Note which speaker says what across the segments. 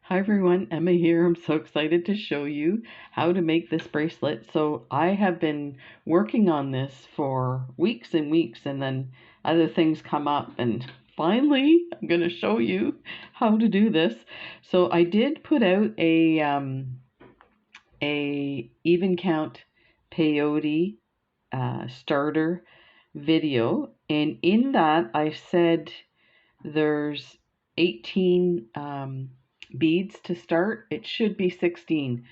Speaker 1: Hi everyone, Emma here. I'm so excited to show you how to make this bracelet. So I have been working on this for weeks and weeks, and then other things come up, and finally I'm going to show you how to do this. So I did put out a even count peyote starter video, and in that I said there's 18 beads to start. It should be 16.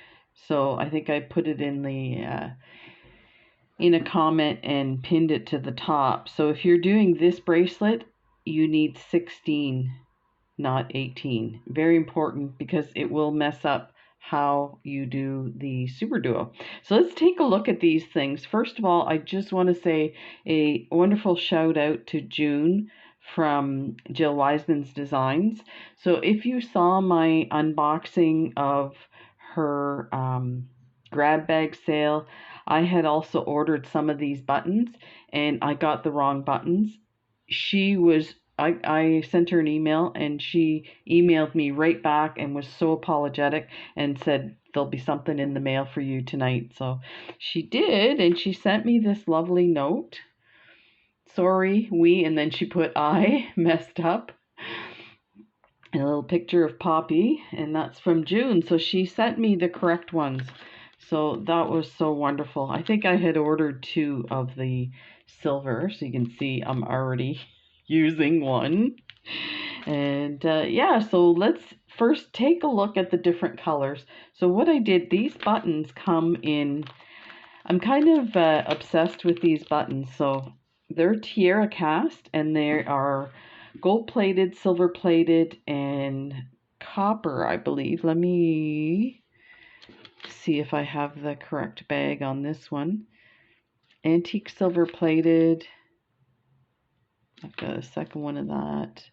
Speaker 1: So I think I put it in the in a comment and pinned it to the top. So if you're doing this bracelet, you need 16, not 18. Very important because it will mess up how you do the super duo. So let's take a look at these things. First of all, I just want to say a wonderful shout out to June from Jill Wiseman's Designs. So if you saw my unboxing of her grab bag sale, I had also ordered some of these buttons and I got the wrong buttons. I sent her an email and she emailed me right back and was so apologetic and said there'll be something in the mail for you tonight. So she did, and she sent me this lovely note. Sorry, and then she put I messed up. And a little picture of Poppy, and that's from June. So she sent me the correct ones. So that was so wonderful. I think I had ordered 2 of the silver, so you can see I'm already using one. And yeah, so let's first take a look at the different colors. So what I did, these buttons come in, I'm kind of obsessed with these buttons. So they're tiara cast and they are gold plated, silver plated, and copper, I believe. Let me see if I have the correct bag on this one. Antique silver plated. I've got a second one of that.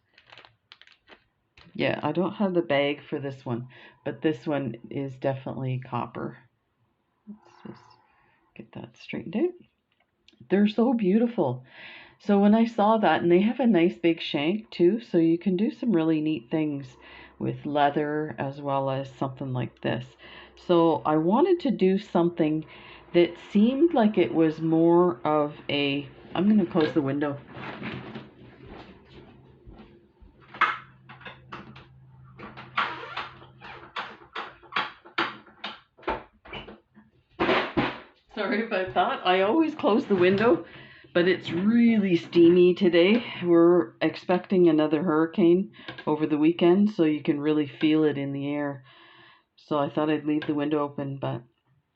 Speaker 1: Yeah, I don't have the bag for this one, but this one is definitely copper. Let's just get that straightened out. They're so beautiful. So when I saw that, and they have a nice big shank too, so you can do some really neat things with leather as well as something like this. So I wanted to do something that seemed like it was more of a, I'm going to close the window. Sorry about that. I always close the window, but it's really steamy today. We're expecting another hurricane over the weekend, so you can really feel it in the air. So I thought I'd leave the window open, but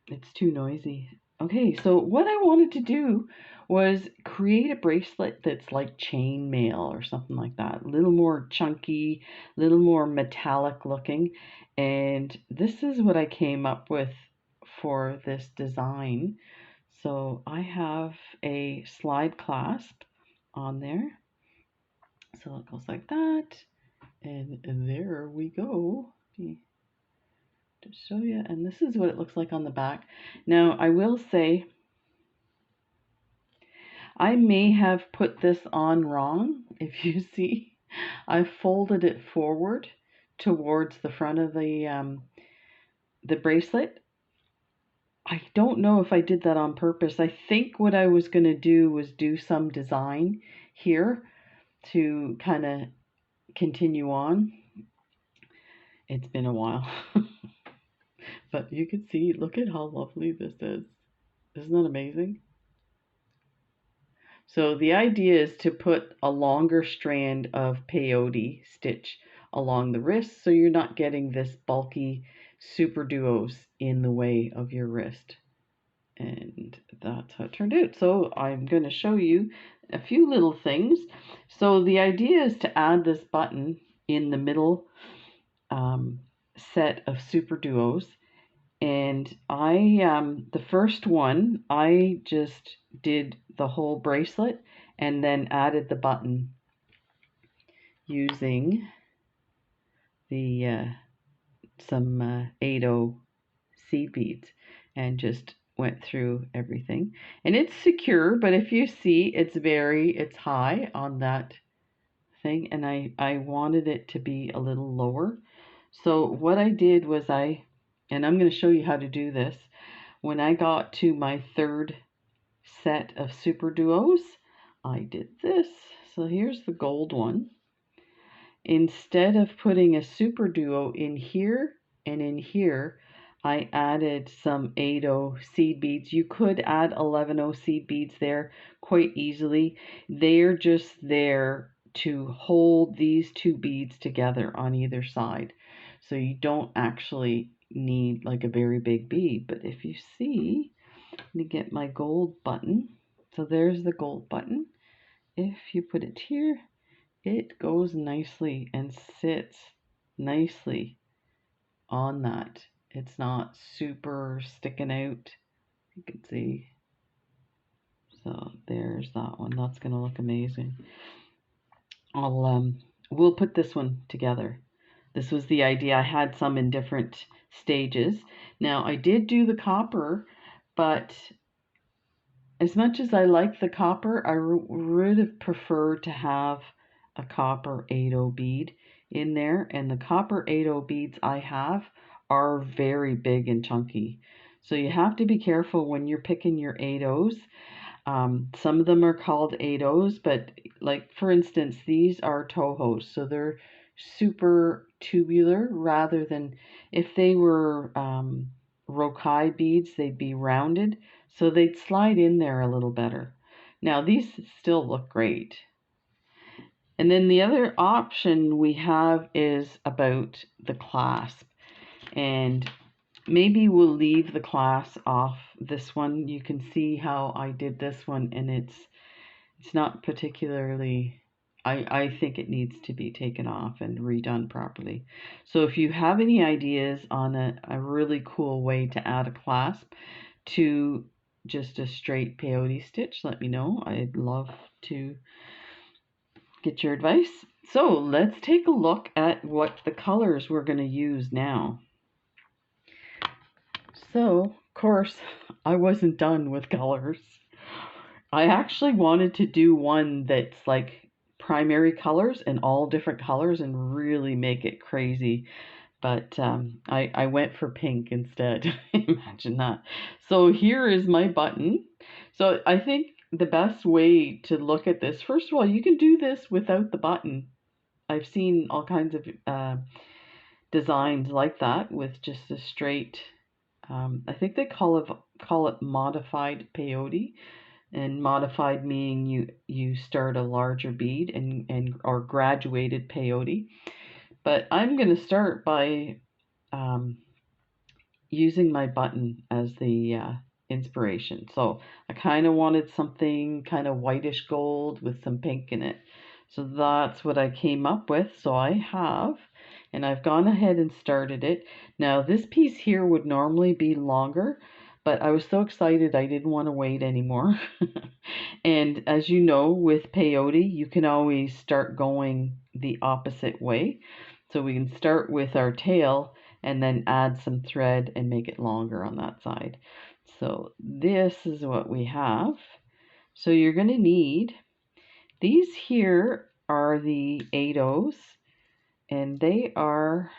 Speaker 1: it's too noisy. Okay, so what I wanted to do was create a bracelet that's like chain mail or something like that. A little more chunky, a little more metallic looking. And this is what I came up with for this design. So I have a slide clasp on there. So it goes like that. And there we go. To show you, and this is what it looks like on the back. Now I will say I may have put this on wrong. If you see, I folded it forward towards the front of the bracelet. I don't know if I did that on purpose. I think what I was going to do was do some design here to kind of continue on. It's been a while. But you can see, look at how lovely this is. Isn't that amazing? So the idea is to put a longer strand of peyote stitch along the wrist so you're not getting this bulky super duos in the way of your wrist. And that's how it turned out. So I'm going to show you a few little things. So the idea is to add this button in the middle set of super duos. And the first one, I just did the whole bracelet and then added the button using the some 8/0 seed beads and just went through everything. And it's secure, but if you see, it's high on that thing, and I wanted it to be a little lower. So what I did was and I'm going to show you how to do this. When I got to my third set of super duos, I did this. So here's the gold one. Instead of putting a super duo in here and in here, I added some 8-0 seed beads. You could add 11-0 seed beads there quite easily. They're just there to hold these two beads together on either side. So you don't actually need like a very big bead. But if you see, let me get my gold button. So there's the gold button. If you put it here, it goes nicely and sits nicely on that. It's not super sticking out. You can see. So there's that one. That's going to look amazing. We'll put this one together. This was the idea. I had some in different stages. Now I did do the copper, but as much as I like the copper, I would have preferred to have a copper 8-0 bead in there. And the copper 8-0 beads I have are very big and chunky. So you have to be careful when you're picking your 8-0s. Some of them are called 8-0s, but like for instance, these are Tohos. So they're super tubular rather than if they were Rokai beads, they'd be rounded. So they'd slide in there a little better. Now these still look great. And then the other option we have is about the clasp. And maybe we'll leave the clasp off this one. You can see how I did this one, and it's not particularly, I think it needs to be taken off and redone properly. So if you have any ideas on a really cool way to add a clasp to just a straight peyote stitch, let me know. I'd love to get your advice. So let's take a look at what the colors we're going to use now. So, of course, I wasn't done with colors. I actually wanted to do one that's like primary colors and all different colors and really make it crazy. But I went for pink instead. Imagine that. So here is my button. So I think the best way to look at this, first of all, you can do this without the button. I've seen all kinds of designs like that with just a straight, I think they call it modified peyote. And modified meaning you start a larger bead and or graduated peyote. But I'm going to start by using my button as the inspiration. So I kind of wanted something kind of whitish gold with some pink in it. So that's what I came up with. So I have, and I've gone ahead and started it. Now this piece here would normally be longer, but I was so excited I didn't want to wait anymore. And as you know, with peyote, you can always start going the opposite way. So we can start with our tail and then add some thread and make it longer on that side. So this is what we have. So you're going to need, these here are the 8-0s, and they are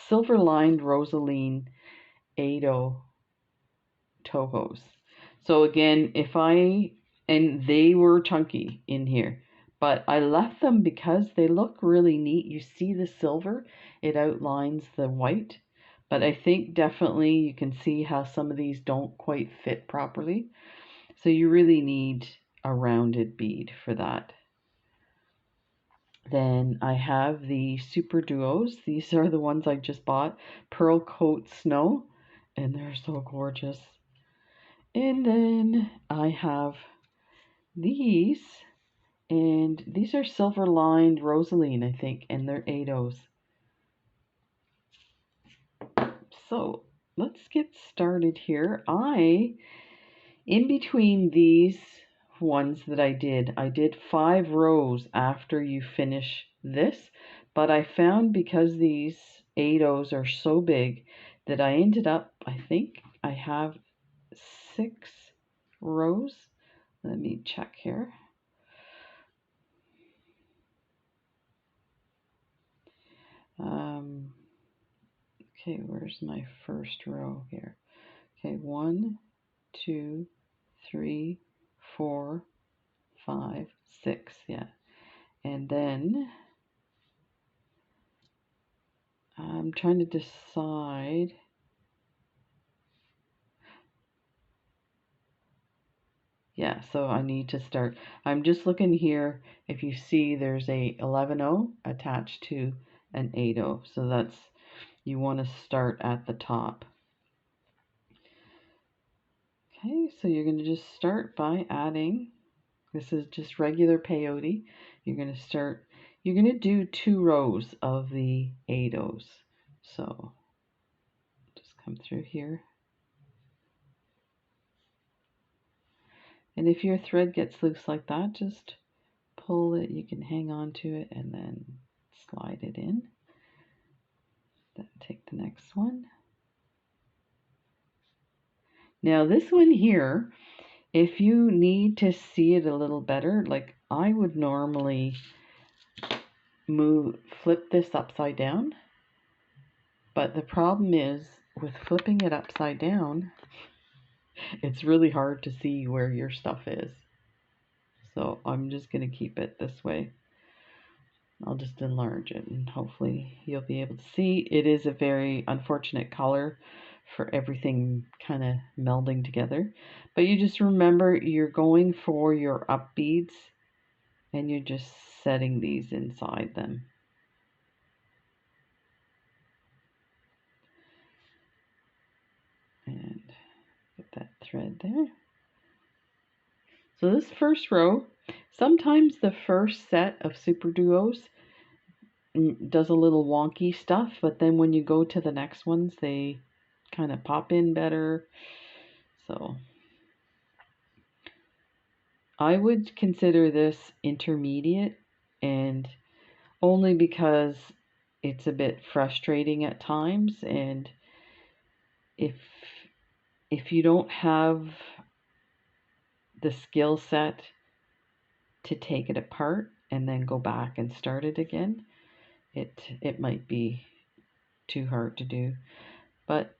Speaker 1: silver lined rosaline 8-0 Tohos. So again, and they were chunky in here, but I left them because they look really neat. You see the silver, it outlines the white, but I think definitely you can see how some of these don't quite fit properly. So you really need a rounded bead for that. Then I have the Super Duos. These are the ones I just bought. Pearl Coat Snow, and they're so gorgeous. And then I have these, and these are silver lined rosaline, I think, and they're 8-0s. So let's get started here. In between these ones that I did 5 rows after you finish this, but I found because these 8-0s are so big that I ended up, I think I have 6 rows. Let me check here. Okay, where's my first row here? Okay, 1, 2, 3, 4, 5, 6, yeah. And then I'm trying to decide. Yeah, so I need to start. I'm just looking here. If you see, there's a 11-0 attached to an 8-0. So that's, you want to start at the top. Okay, so you're going to just start by adding, this is just regular peyote. You're going to start, you're going to do 2 rows of the 8-0s. So just come through here. And if your thread gets loose like that, just pull it. You can hang on to it and then slide it in. Then take the next one. Now this one here, if you need to see it a little better, like I would normally flip this upside down. But the problem is with flipping it upside down, it's really hard to see where your stuff is. So I'm just going to keep it this way. I'll just enlarge it and hopefully you'll be able to see. It is a very unfortunate color for everything kind of melding together. But you just remember you're going for your up beads and you're just setting these inside them. And get that thread there. So this first row, sometimes the first set of super duos does a little wonky stuff, but then when you go to the next ones, they kind of pop in better. So I would consider this intermediate, and only because it's a bit frustrating at times, and if you don't have the skill set to take it apart and then go back and start it again, it might be too hard to do. But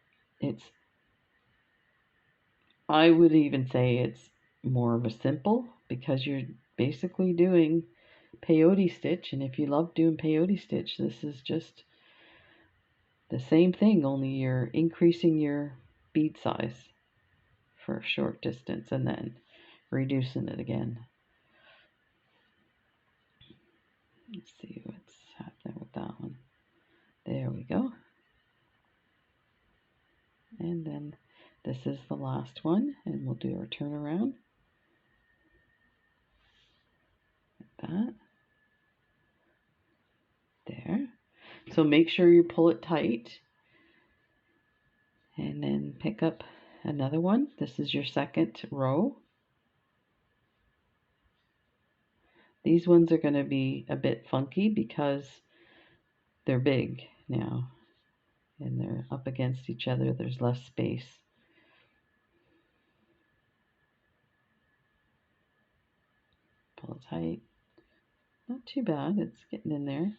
Speaker 1: I would even say it's more of a simple, because you're basically doing peyote stitch, and if you love doing peyote stitch, this is just the same thing, only you're increasing your bead size for a short distance and then reducing it again. Let's see what's happening with that one. There we go. And then this is the last one, and we'll do our turnaround like that. There. So make sure you pull it tight, and then pick up another one. This is your second row. These ones are going to be a bit funky because they're big now and they're up against each other. There's less space. Pull it tight. Not too bad. It's getting in there.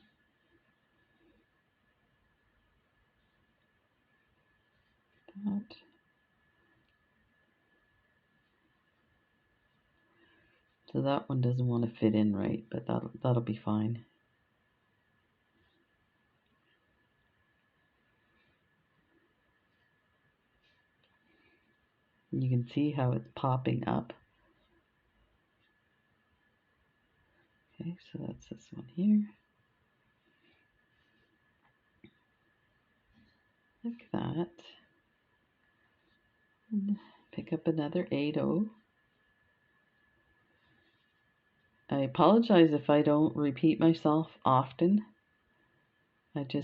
Speaker 1: That. So that one doesn't want to fit in right, but that'll be fine. You can see how it's popping up. Okay, so that's this one here. Like that. And pick up another 8-0. I apologize if I don't repeat myself often. And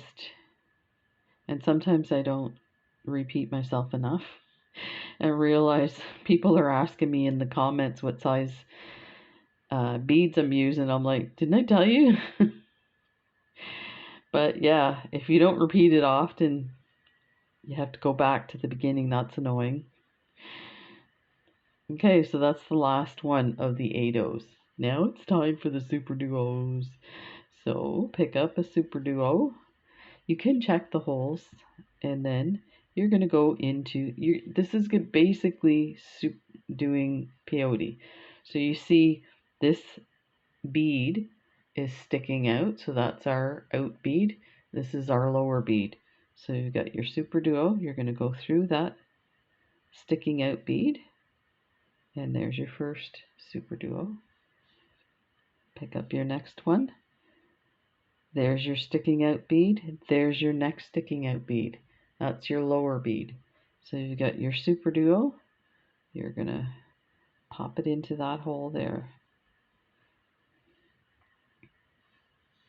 Speaker 1: sometimes I don't repeat myself enough. And realize people are asking me in the comments what size beads I'm using. I'm like, didn't I tell you? But yeah, if you don't repeat it often, you have to go back to the beginning. That's annoying. Okay, so that's the last one of the 8-0s. Now it's time for the super duos. So pick up a super duo You can check the holes, and then you're going to go into this is basically doing peyote. So you see this bead is sticking out, so that's our out bead. This is our lower bead. So you've got your super duo. You're going to go through that sticking out bead, and there's your first super duo. Pick up your next one. There's your sticking out bead. There's your next sticking out bead. That's your lower bead. So you've got your super duo. You're going to pop it into that hole there.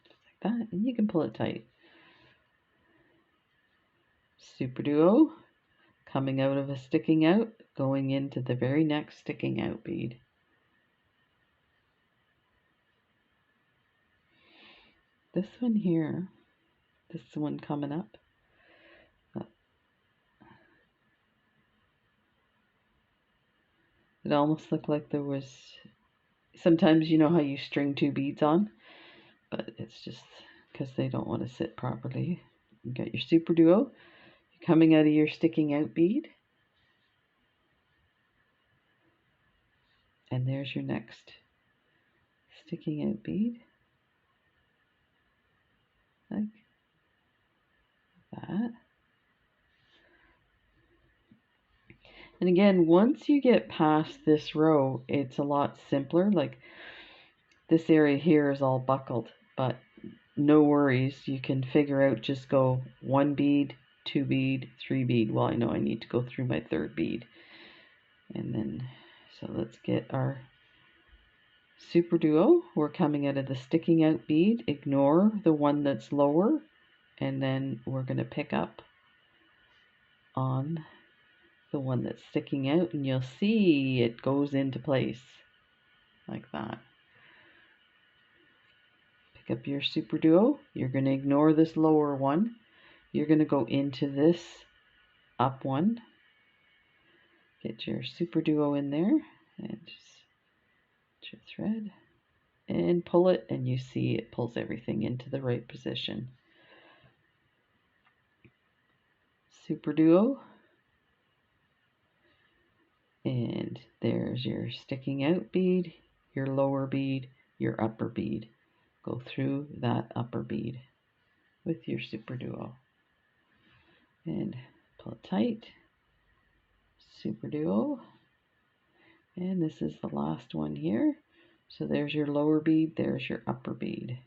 Speaker 1: Just like that. And you can pull it tight. Super duo. Coming out of a sticking out. Going into the very next sticking out bead. This one here. This one coming up. It almost looked like there was, sometimes you know how you string two beads on, but it's just because they don't want to sit properly. You got your super duo. You're coming out of your sticking out bead. And there's your next sticking out bead. Like that. And again, once you get past this row, it's a lot simpler. Like this area here is all buckled, but no worries. You can figure out, just go one bead, two bead, three bead. Well, I know I need to go through my third bead. And then, so let's get our super duo. We're coming out of the sticking out bead. Ignore the one that's lower. And then we're going to pick up on the one that's sticking out, and you'll see it goes into place like that. Pick up your super duo. You're going to ignore this lower one. You're going to go into this up one. Get your super duo in there and just your thread and pull it, and you see it pulls everything into the right position. Super duo. And there's your sticking out bead, your lower bead, your upper bead. Go through that upper bead with your super duo. And pull it tight. Super duo. And this is the last one here. So there's your lower bead, there's your upper bead.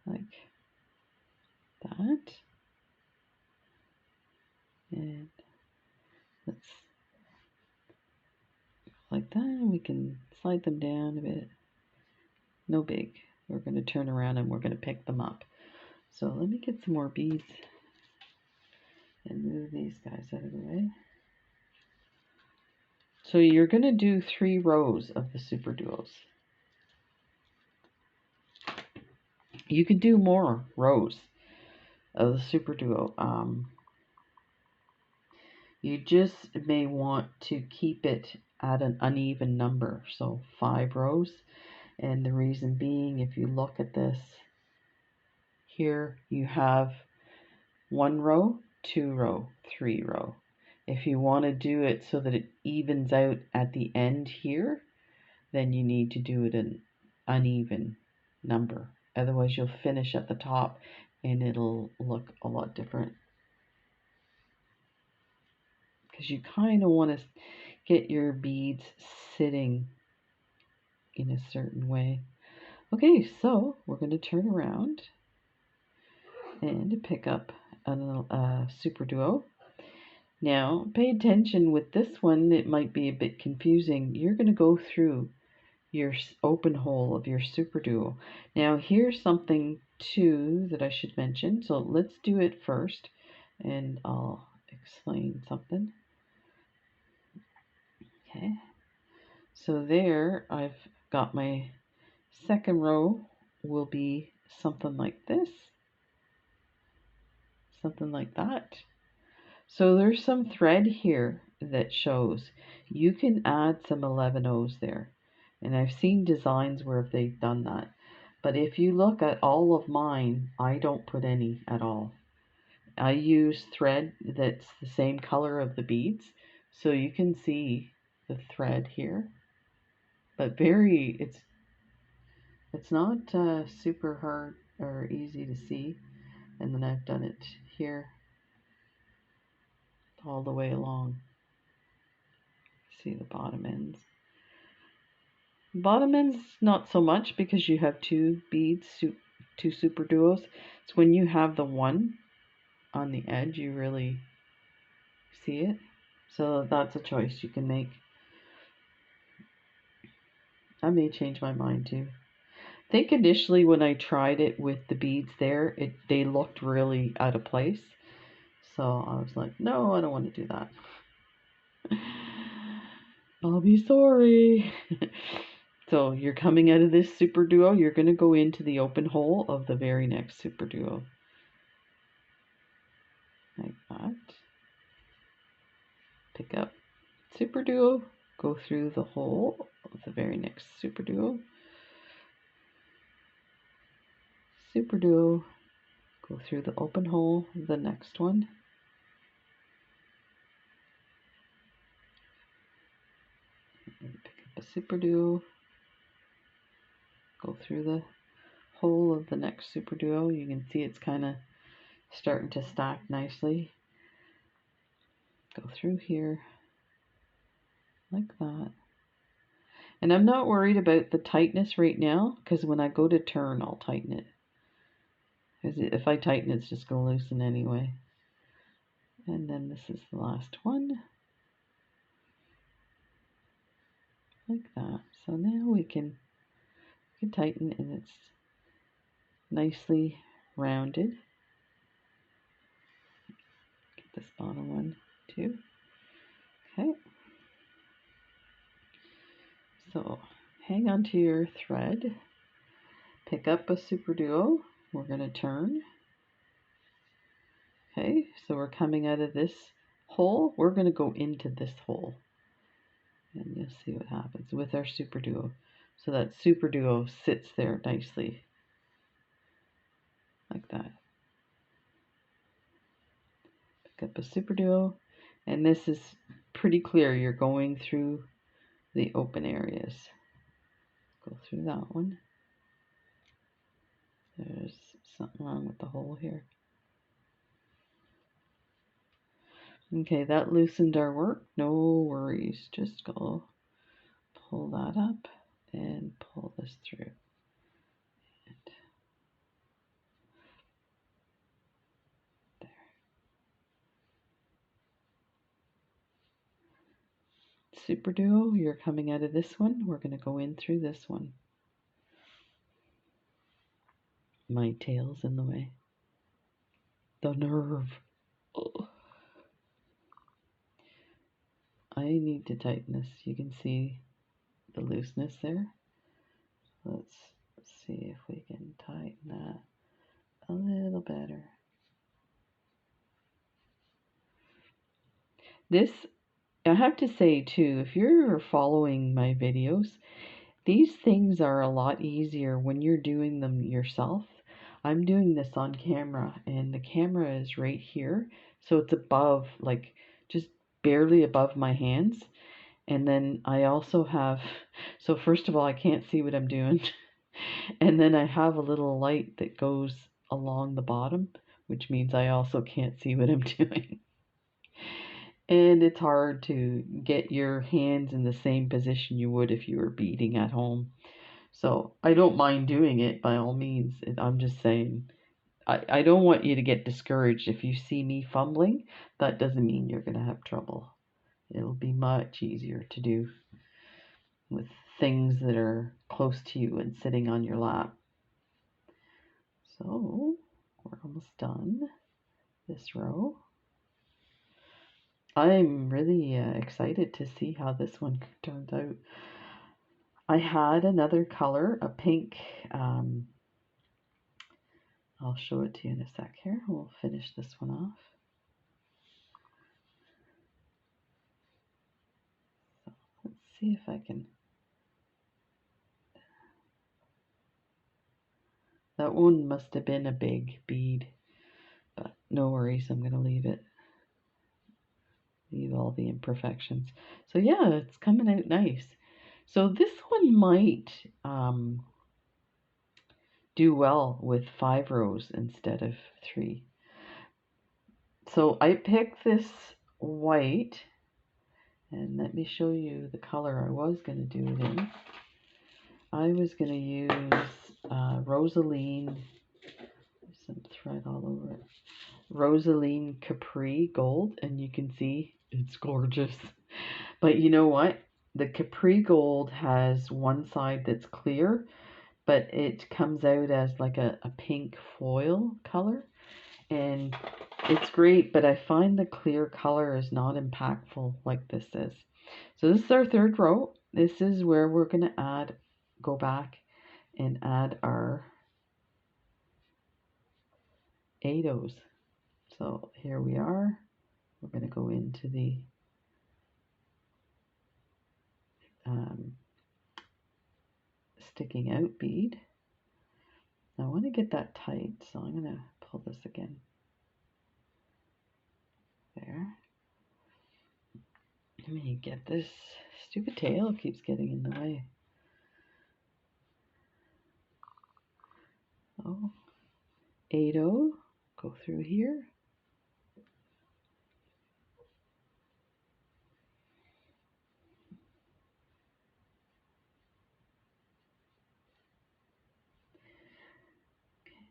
Speaker 1: Like that. And let's like that. We can slide them down a bit. No big. We're going to turn around and we're going to pick them up. So let me get some more beads and move these guys out of the way. So you're going to do 3 rows of the super duos. You could do more rows of the super duo. You just may want to keep it at an uneven number, so 5 rows. And the reason being, if you look at this, here you have 1 row, 2 row, 3 row. If you want to do it so that it evens out at the end here, then you need to do it an uneven number. Otherwise you'll finish at the top and it'll look a lot different. Because you kind of want to get your beads sitting in a certain way. Okay, so we're going to turn around and pick up a super duo. Now, pay attention with this one, it might be a bit confusing. You're going to go through your open hole of your super duo. Now, here's something too that I should mention. So let's do it first and I'll explain something. Okay, so there I've got my second row will be something like this, something like that. So there's some thread here that shows. You can add some 11 O's there, and I've seen designs where they've done that. But if you look at all of mine, I don't put any at all. I use thread that's the same color of the beads, so you can see the thread here. But it's not super hard or easy to see. And then I've done it here all the way along. See the bottom ends. Bottom ends not so much because you have two beads, two super duos. It's when you have the one on the edge you really see it. So that's a choice you can make. I may change my mind too. I think initially when I tried it with the beads there, they looked really out of place. So I was like, no, I don't want to do that. I'll be sorry. So you're coming out of this super duo, you're going to go into the open hole of the very next super duo. Like that. Pick up super duo, go through the hole of the very next super duo. Super duo, go through the open hole of the next one. And pick up a super duo, go through the hole of the next super duo. You can see it's kind of starting to stack nicely. Go through here like that. And I'm not worried about the tightness right now, because when I go to turn, I'll tighten it. Because if I tighten, it's just going to loosen anyway. And then this is the last one. Like that. So now we can tighten, and it's nicely rounded. Get this bottom one too. Okay. So hang on to your thread. Pick up a super duo. We're going to turn. Okay, so we're coming out of this hole. We're going to go into this hole. And you'll see what happens with our super duo. So that super duo sits there nicely. Like that. Pick up a super duo. And this is pretty clear. You're going through the open areas. Go through that one. There's something wrong with the hole here. Okay, that loosened our work. No worries. Just go pull that up and pull this through. And there. Super duo, you're coming out of this one. We're going to go in through this one. My tail's in the way. The nerve. Oh. I need to tighten this. You can see the looseness there. Let's see if we can tighten that a little better. This, I have to say too, if you're following my videos, these things are a lot easier when you're doing them yourself. I'm doing this on camera, and the camera is right here, so it's above, like just barely above my hands. And then I also have, so first of all, I can't see what I'm doing. And then I have a little light that goes along the bottom, which means I also can't see what I'm doing. And it's hard to get your hands in the same position you would if you were beading at home. So I don't mind doing it by all means. I'm just saying, I don't want you to get discouraged. If you see me fumbling, that doesn't mean you're going to have trouble. It'll be much easier to do with things that are close to you and sitting on your lap. So we're almost done this row. I'm really excited to see how this one turns out. I had another color, a pink. I'll show it to you in a sec here. We'll finish this one off. So let's see if I can. That one must have been a big bead, but no worries, I'm going to leave it. Leave all the imperfections. So yeah, it's coming out nice. So this one might do well with 5 rows instead of 3. So I picked this white, and let me show you the color I was going to do it in. I was going to use Rosaline, some thread all over it, Rosaline Capri Gold, and you can see it's gorgeous. But you know what? The Capri Gold has one side that's clear, but it comes out as like a pink foil color, and it's great, but I find the clear color is not impactful like this is. So this is our 3rd row. This is where we're going to go back and add our 8 O's. So here we are. We're going to go into the sticking out bead. Now I want to get that tight, so I'm going to pull this again. There. Let me get this stupid tail, keeps getting in the way. Oh, 8 O, go through here.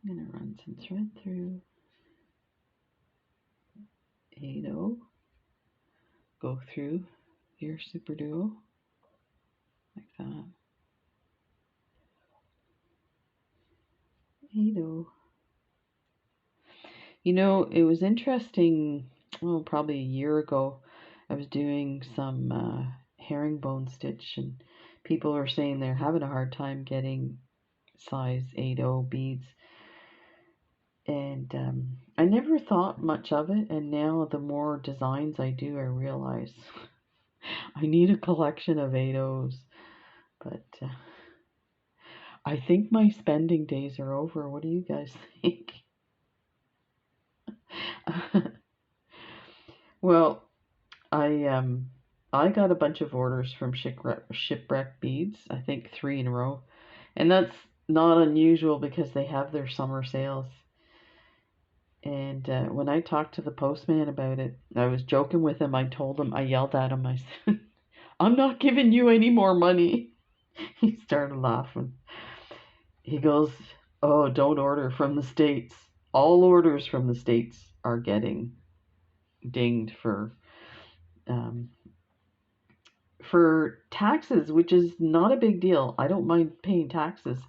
Speaker 1: I'm going to run some thread through 8 O, go through your super duo like that. 8 O. You know, it was interesting, oh, probably a year ago, I was doing some herringbone stitch, and people were saying they're having a hard time getting size 8O beads. And I never thought much of it, and now the more designs I do, I realize I need a collection of 8Os. But I think my spending days are over. What do you guys think? Well, I got a bunch of orders from Shipwreck Beads, I think 3 in a row. And that's not unusual because they have their summer sales. And when I talked to the postman about it, I was joking with him. I told him, I yelled at him, I said, I'm not giving you any more money. He started laughing. He goes, oh, don't order from the States. All orders from the States are getting dinged for taxes, which is not a big deal. I don't mind paying taxes,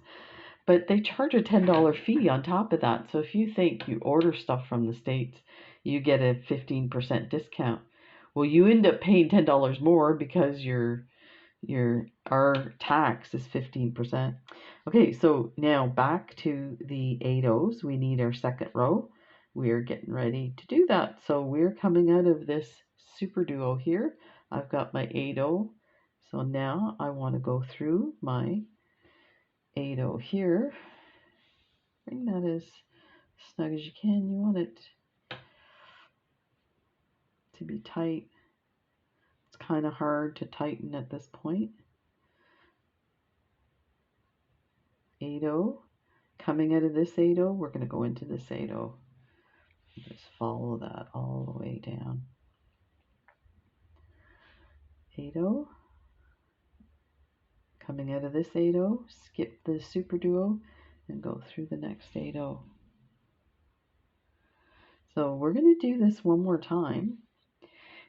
Speaker 1: but they charge a $10 fee on top of that. So if you think you order stuff from the States, you get a 15% discount. Well, you end up paying $10 more because our tax is 15%. Okay, so now back to the 8 O's. We need our 2nd row. We are getting ready to do that. So we're coming out of this super duo here. I've got my 8 O. So now I want to go through my 8 O here. Bring that as snug as you can. You want it to be tight. It's kind of hard to tighten at this point. 8 O. Coming out of this 8 O, we're going to go into this 8 O. Just follow that all the way down. 8 O. Coming out of this 8 O, skip the super duo and go through the next 8 O. So we're going to do this one more time.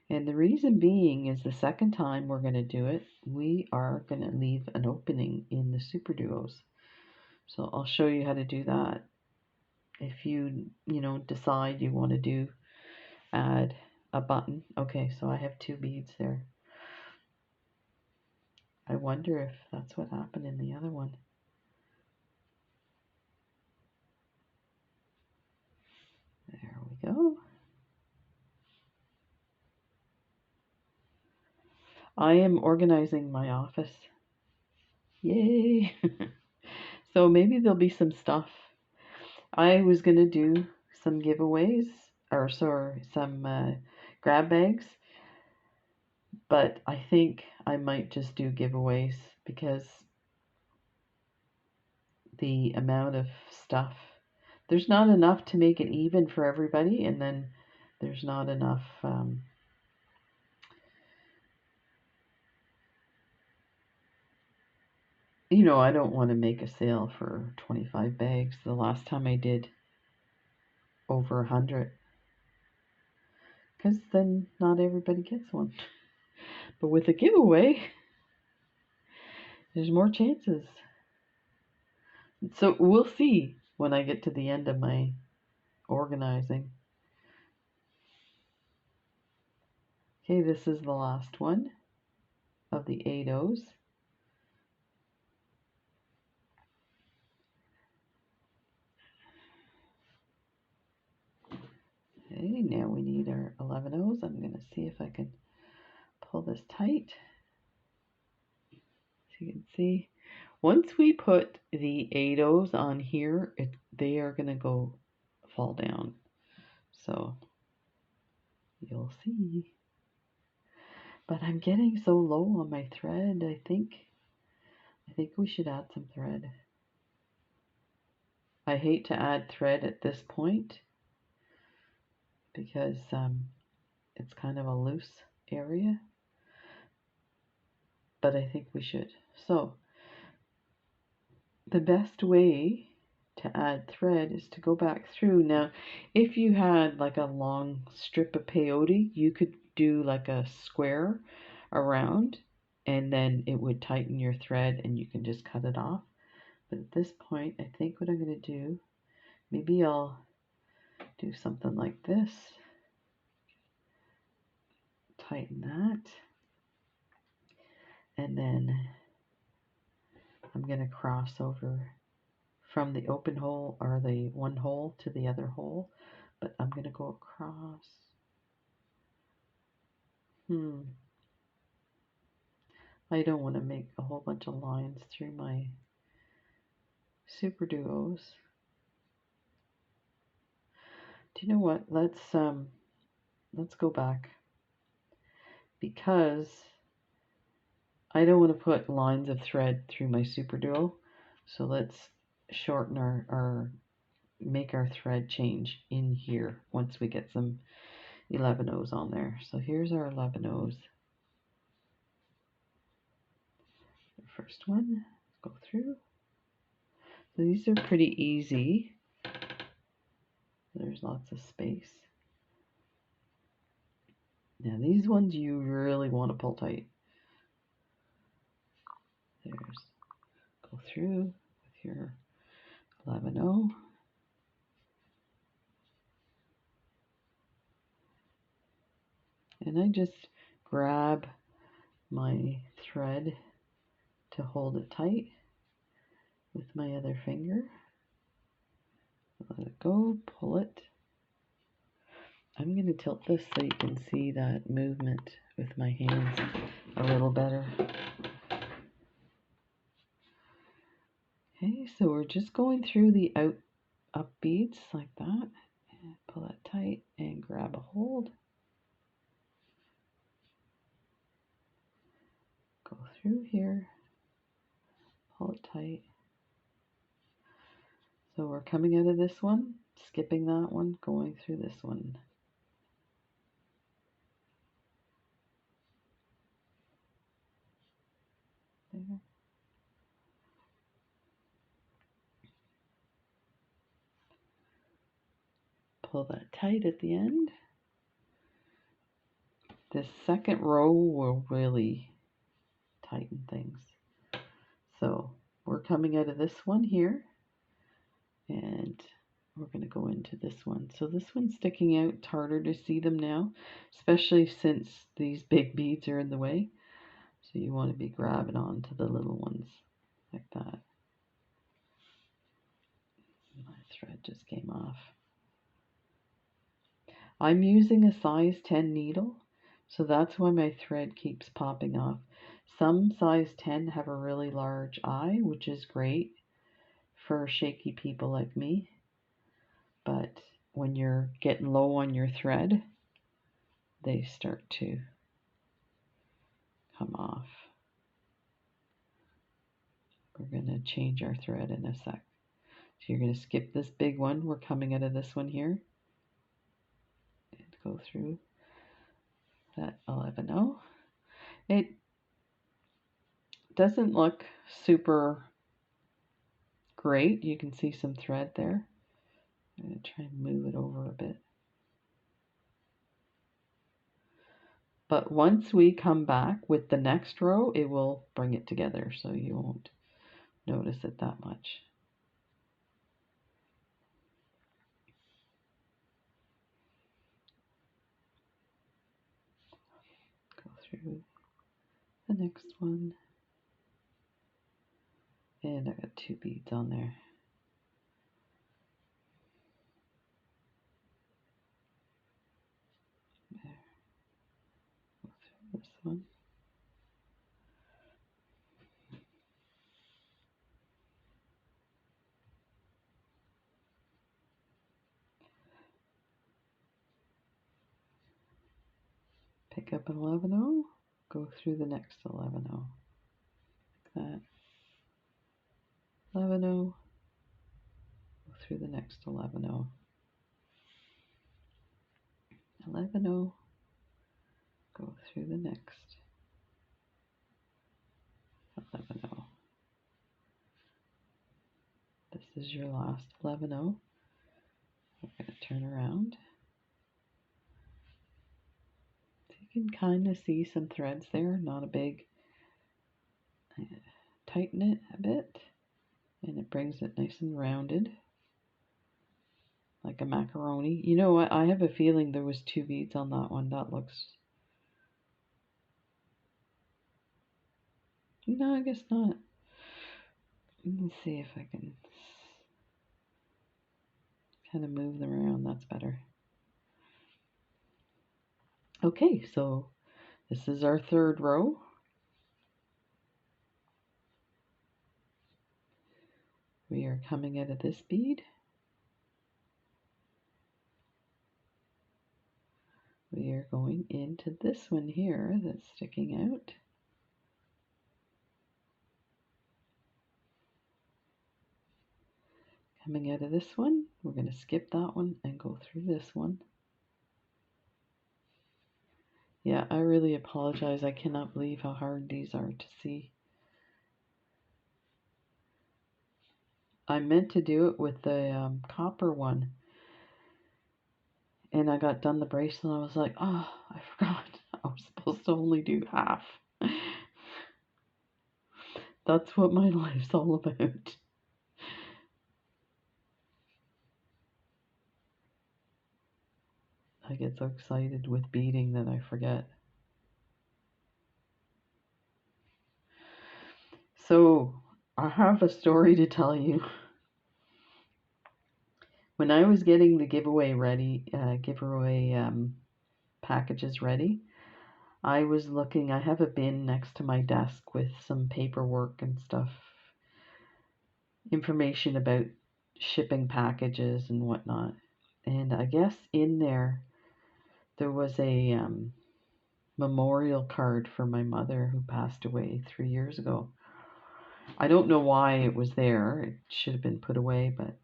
Speaker 1: And the reason being is the second time we're going to do it, we are going to leave an opening in the super duos. So I'll show you how to do that. If you decide you want to add a button. Okay, so I have 2 beads there. I wonder if that's what happened in the other one. There we go. I am organizing my office. Yay! So maybe there'll be some stuff I was going to do some giveaways, or sorry, some grab bags, but I think I might just do giveaways because the amount of stuff, there's not enough to make it even for everybody, and then there's not enough I don't want to make a sale for 25 bags. The last time I did over 100, because then not everybody gets one. But with a giveaway, there's more chances. So we'll see when I get to the end of my organizing. Okay, this is the last one of the 8 O's. Okay, now we need our 11 O's. I'm going to see if I can pull this tight. So you can see, once we put the 8 O's on here, they are going to fall down. So you'll see. But I'm getting so low on my thread. I think we should add some thread. I hate to add thread at this point because it's kind of a loose area, but I think we should. So the best way to add thread is to go back through. Now, if you had like a long strip of peyote, you could do like a square around, and then it would tighten your thread and you can just cut it off. But at this point, I think what I'm going to do, maybe I'll do something like this. Tighten that. And then I'm going to cross over from the open hole, or the one hole, to the other hole. But I'm going to go across. I don't want to make a whole bunch of lines through my super duos. Do you know what? Let's go back, because I don't want to put lines of thread through my super duo. So let's shorten our make our thread change in here once we get some 11 O's on there. So here's our 11 O's. The first one, go through. So these are pretty easy. There's lots of space. Now these ones you really want to pull tight. There's, go through with your 11 O. And I just grab my thread to hold it tight with my other finger. Let it go, pull it. I'm going to tilt this so you can see that movement with my hands a little better. Okay, so we're just going through the up beads like that. And pull that tight and grab a hold. Go through here, pull it tight. So we're coming out of this one, skipping that one, going through this one. There. Pull that tight at the end. This second row will really tighten things. So we're coming out of this one here, and we're going to go into this one. So this one's sticking out. It's harder to see them now, especially since these big beads are in the way. So you want to be grabbing onto the little ones like that. My thread just came off. I'm using a size 10 needle, so that's why my thread keeps popping off. Some size 10 have a really large eye, which is great for shaky people like me. but when you're getting low on your thread, they start to come off. We're going to change our thread in a sec. So you're going to skip this big one. We're coming out of this one here and go through that 11-0. It doesn't look super great. You can see some thread there. I'm going to try and move it over a bit. But once we come back with the next row, it will bring it together, so you won't notice it that much. Go through the next one. And I got 2 beads on there. There. Go through this one. Pick up an 11-0, go through the next 11-0. Like that. 11-0, go through the next 11-0. 11-0, go through the next 11-0. This is your last 11-0. We're going to turn around. So you can kind of see some threads there, not a big. Tighten it a bit, and it brings it nice and rounded, like a macaroni. You know what? I have a feeling there was 2 beads on that one. That looks... No, I guess not. Let me see if I can kind of move them around. That's better. Okay, so this is our 3rd row. We are coming out of this bead. We are going into this one here that's sticking out. Coming out of this one, we're going to skip that one and go through this one. Yeah, I really apologize. I cannot believe how hard these are to see. I meant to do it with the copper one, and I got done the bracelet and I was like, oh, I forgot. I was supposed to only do half. That's what my life's all about. I get so excited with beading that I forget. So, I have a story to tell you. When I was getting the giveaway ready, packages ready, I was looking. I have a bin next to my desk with some paperwork and stuff, information about shipping packages and whatnot. And I guess in there was a memorial card for my mother who passed away 3 years ago. I don't know why it was there. It should have been put away, but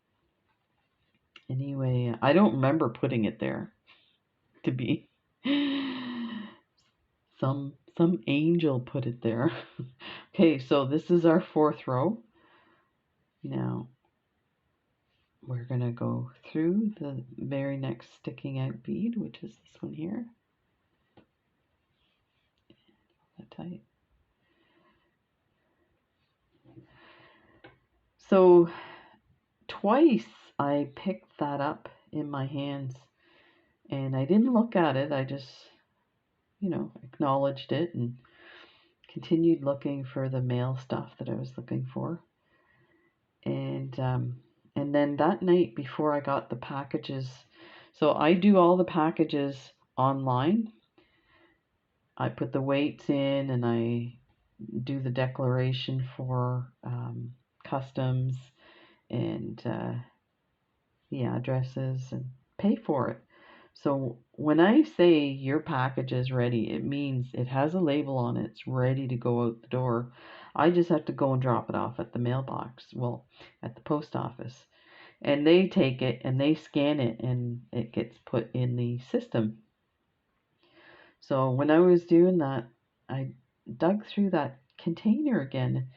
Speaker 1: anyway, I don't remember putting it there. To be some angel put it there. Okay, so this is our 4th row. Now we're gonna go through the very next sticking out bead, which is this one here. Tight. So twice I picked that up in my hands and I didn't look at it. I just, acknowledged it and continued looking for the mail stuff that I was looking for. And then that night before I got the packages, so I do all the packages online. I put the weights in and I do the declaration for customs and the addresses and pay for it. So when I say your package is ready, it means it has a label on it. It's ready to go out the door. I just have to go and drop it off at the mailbox, well, at the post office. And they take it and they scan it and it gets put in the system. So when I was doing that, I dug through that container again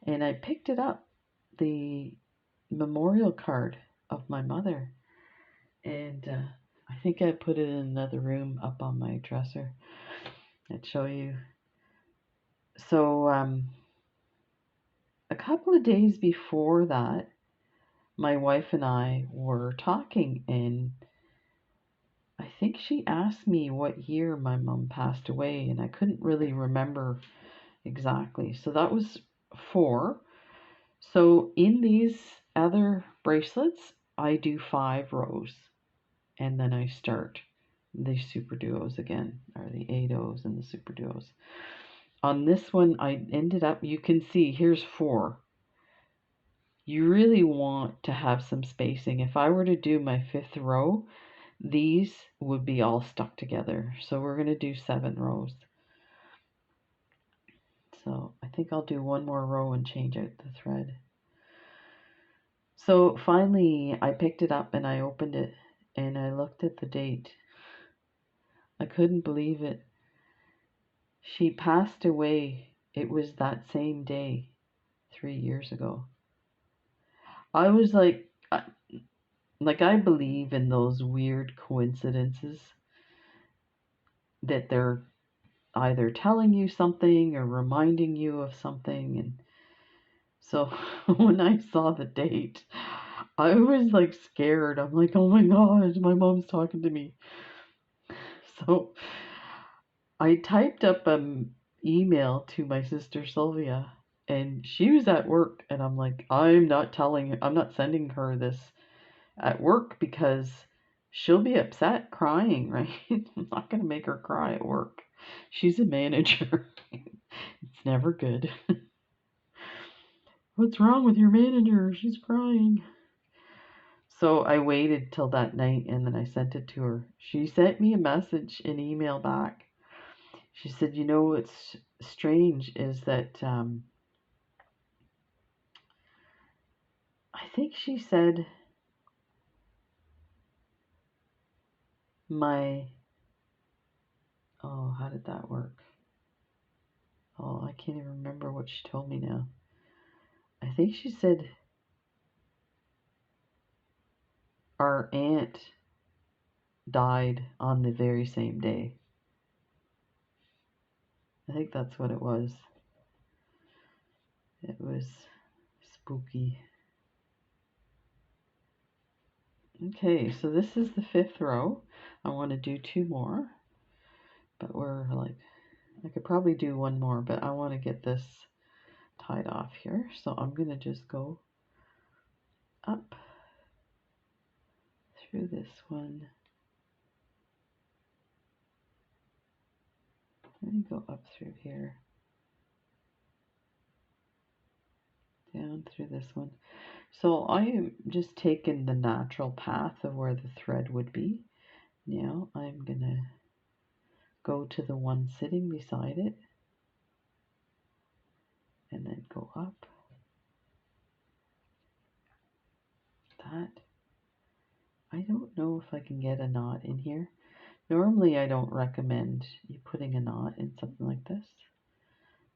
Speaker 1: and I picked it up, the memorial card of my mother. And I think I put it in another room up on my dresser. I'd show you. So a couple of days before that, my wife and I were talking, and I think she asked me what year my mom passed away, and I couldn't really remember exactly. So that was 4. So in these other bracelets, I do 5 rows, and then I start the super duos again, or the 8 O's and the super duos. On this one, I ended up, you can see, here's 4. You really want to have some spacing. If I were to do my 5th row, these would be all stuck together. So we're going to do 7 rows. So I think I'll do one more row and change out the thread. So finally I picked it up and I opened it and I looked at the date. I couldn't believe it. She passed away. It was that same day, 3 years ago. I was like I believe in those weird coincidences that they're either telling you something or reminding you of something. And so when I saw the date, I was like scared. I'm like, oh my God, my mom's talking to me. So I typed up an email to my sister Sylvia, and she was at work, and I'm like, I'm not sending her this at work because she'll be upset crying, right? I'm not going to make her cry at work. She's a manager. It's never good. What's wrong with your manager? She's crying. So I waited till that night and then I sent it to her. She sent me a message, an email back. She said, you know what's strange is that I think she said how did that work? Oh, I can't even remember what she told me now. I think she said our aunt died on the very same day. I think that's what it was. It was spooky. Okay, so this is the 5th row. I want to do 2 more, but we're like, I could probably do 1 more, but I want to get this tied off here. So I'm going to just go up through this one. Let me go up through here, down through this one. So I am just taking the natural path of where the thread would be. Now I'm going to go to the one sitting beside it and then go up. That. I don't know if I can get a knot in here. Normally I don't recommend you putting a knot in something like this.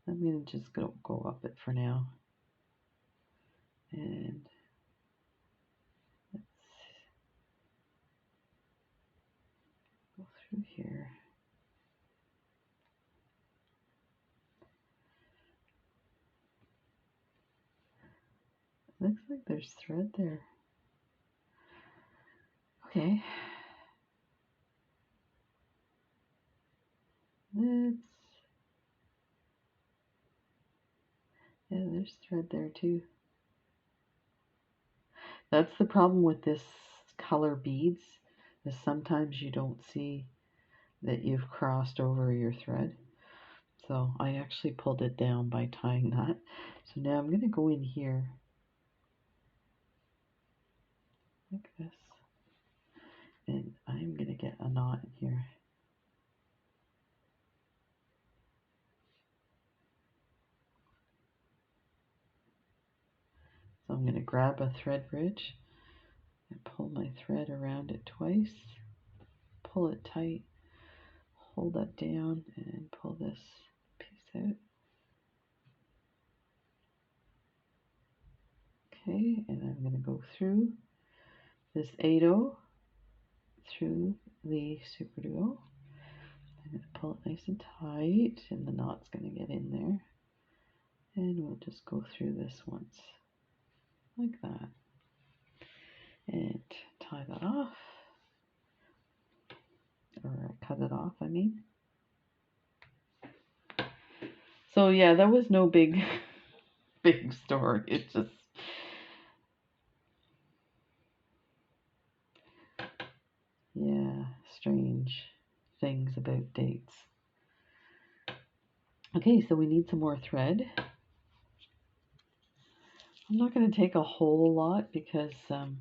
Speaker 1: I'm going to just go up it for now. And let's go through here. Looks like there's thread there. Okay. Yeah, there's thread there too. That's the problem with this color beads, is sometimes you don't see that you've crossed over your thread. So I actually pulled it down by tying that. So now I'm going to go in here. like this. And I'm going to get a knot in here. So I'm going to grab a thread bridge and pull my thread around it twice. Pull it tight, hold that down, and pull this piece out. Okay, and I'm going to go through this 8/0 through the super duo. I'm going to pull it nice and tight, and the knot's going to get in there. And we'll just go through this once, like that. And tie that off, or cut it off, I mean. So yeah, that was no big story. It's just, yeah, strange things about dates. Okay, so we need some more thread. I'm not going to take a whole lot because I'm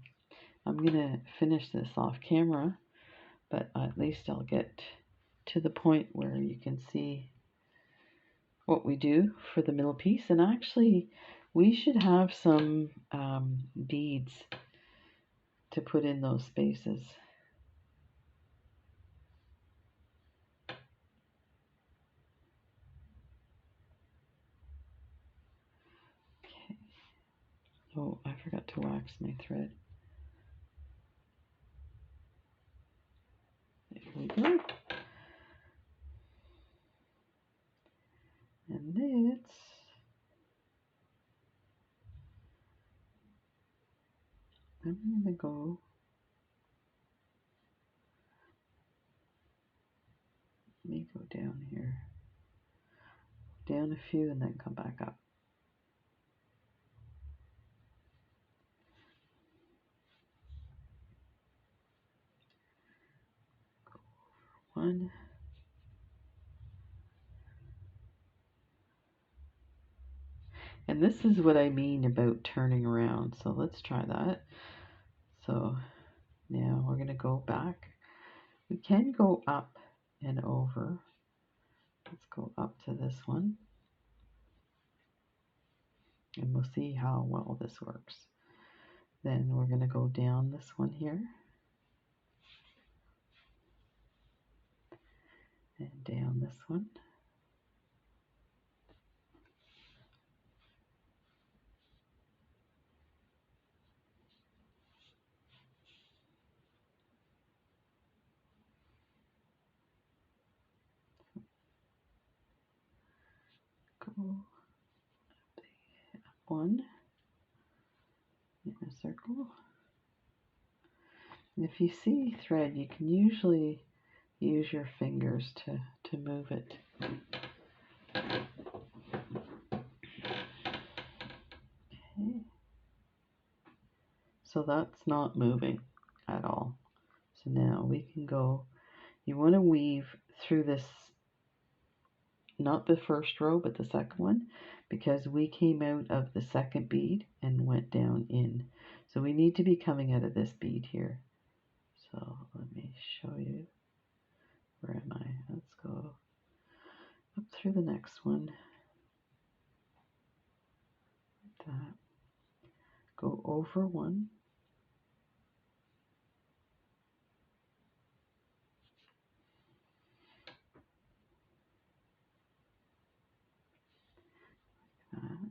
Speaker 1: going to finish this off camera, but at least I'll get to the point where you can see what we do for the middle piece. And actually, we should have some beads to put in those spaces. Okay. Oh, I forgot to wax my thread. There we go. And I'm going to go down here. Down a few and then come back up. One. And this is what I mean about turning around. So let's try that. So now we're going to go back. We can go up and over. Let's go up to this one. And we'll see how well this works. Then we're going to go down this one here. And down this one. Go one in a circle. And if you see thread, you can usually use your fingers to move it. Okay. So that's not moving at all. So now we can go, you want to weave through this, not the first row, but the second one, because we came out of the second bead and went down in. So we need to be coming out of this bead here. So let me show you. Where am I? Let's go up through the next one. Like that. Go over one. That.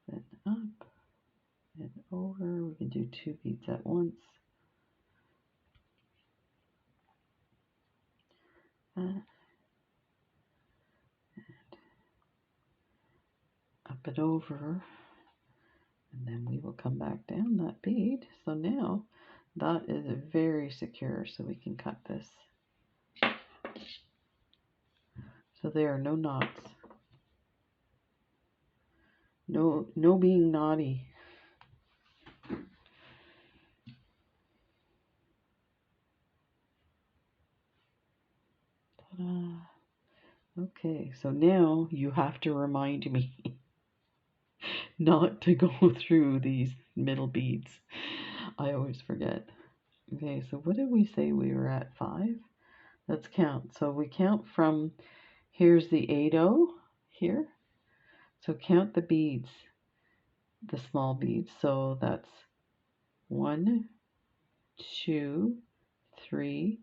Speaker 1: Then up and over. We can do 2 beads at once. That. Up and over, and then we will come back down that bead. So now that is very secure, so we can cut this. So there are no knots. No being naughty. Ta-da. Okay, so now you have to remind me not to go through these middle beads. I always forget. Okay, so what did we say we were at? 5? Let's count. So we count from, here's the 8-0 here. So count the beads, the small beads. So that's 1, 2, 3,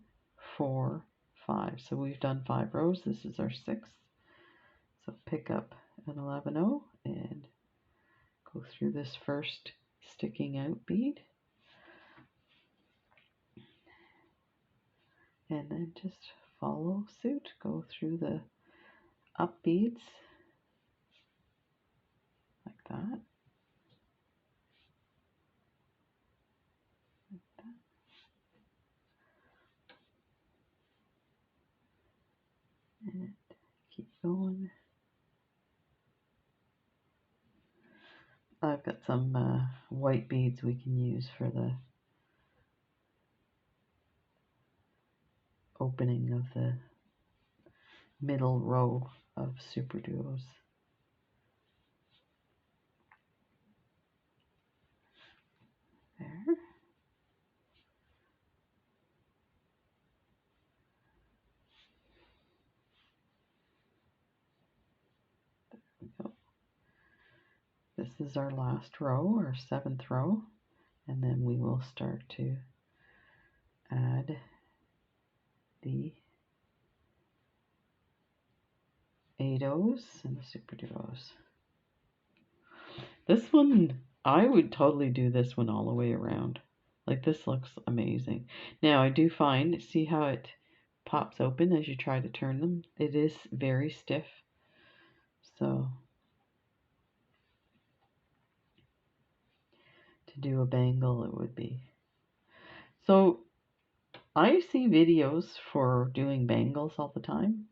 Speaker 1: 4, 5. So we've done 5 rows. This is our 6th. So pick up an 11-0 and go through this first sticking out bead. And then just follow suit. Go through the up beads like that. And keep going. I've got some white beads we can use for the opening of the middle row of super duos. There. There we go. This is our last row, our 7th row, and then we will start to add the 8-0s and the super duos. This one, I would totally do this one all the way around. Like, this looks amazing. Now, I do find, see how it pops open as you try to turn them? It is very stiff. So, to do a bangle, it would be. So, I see videos for doing bangles all the time.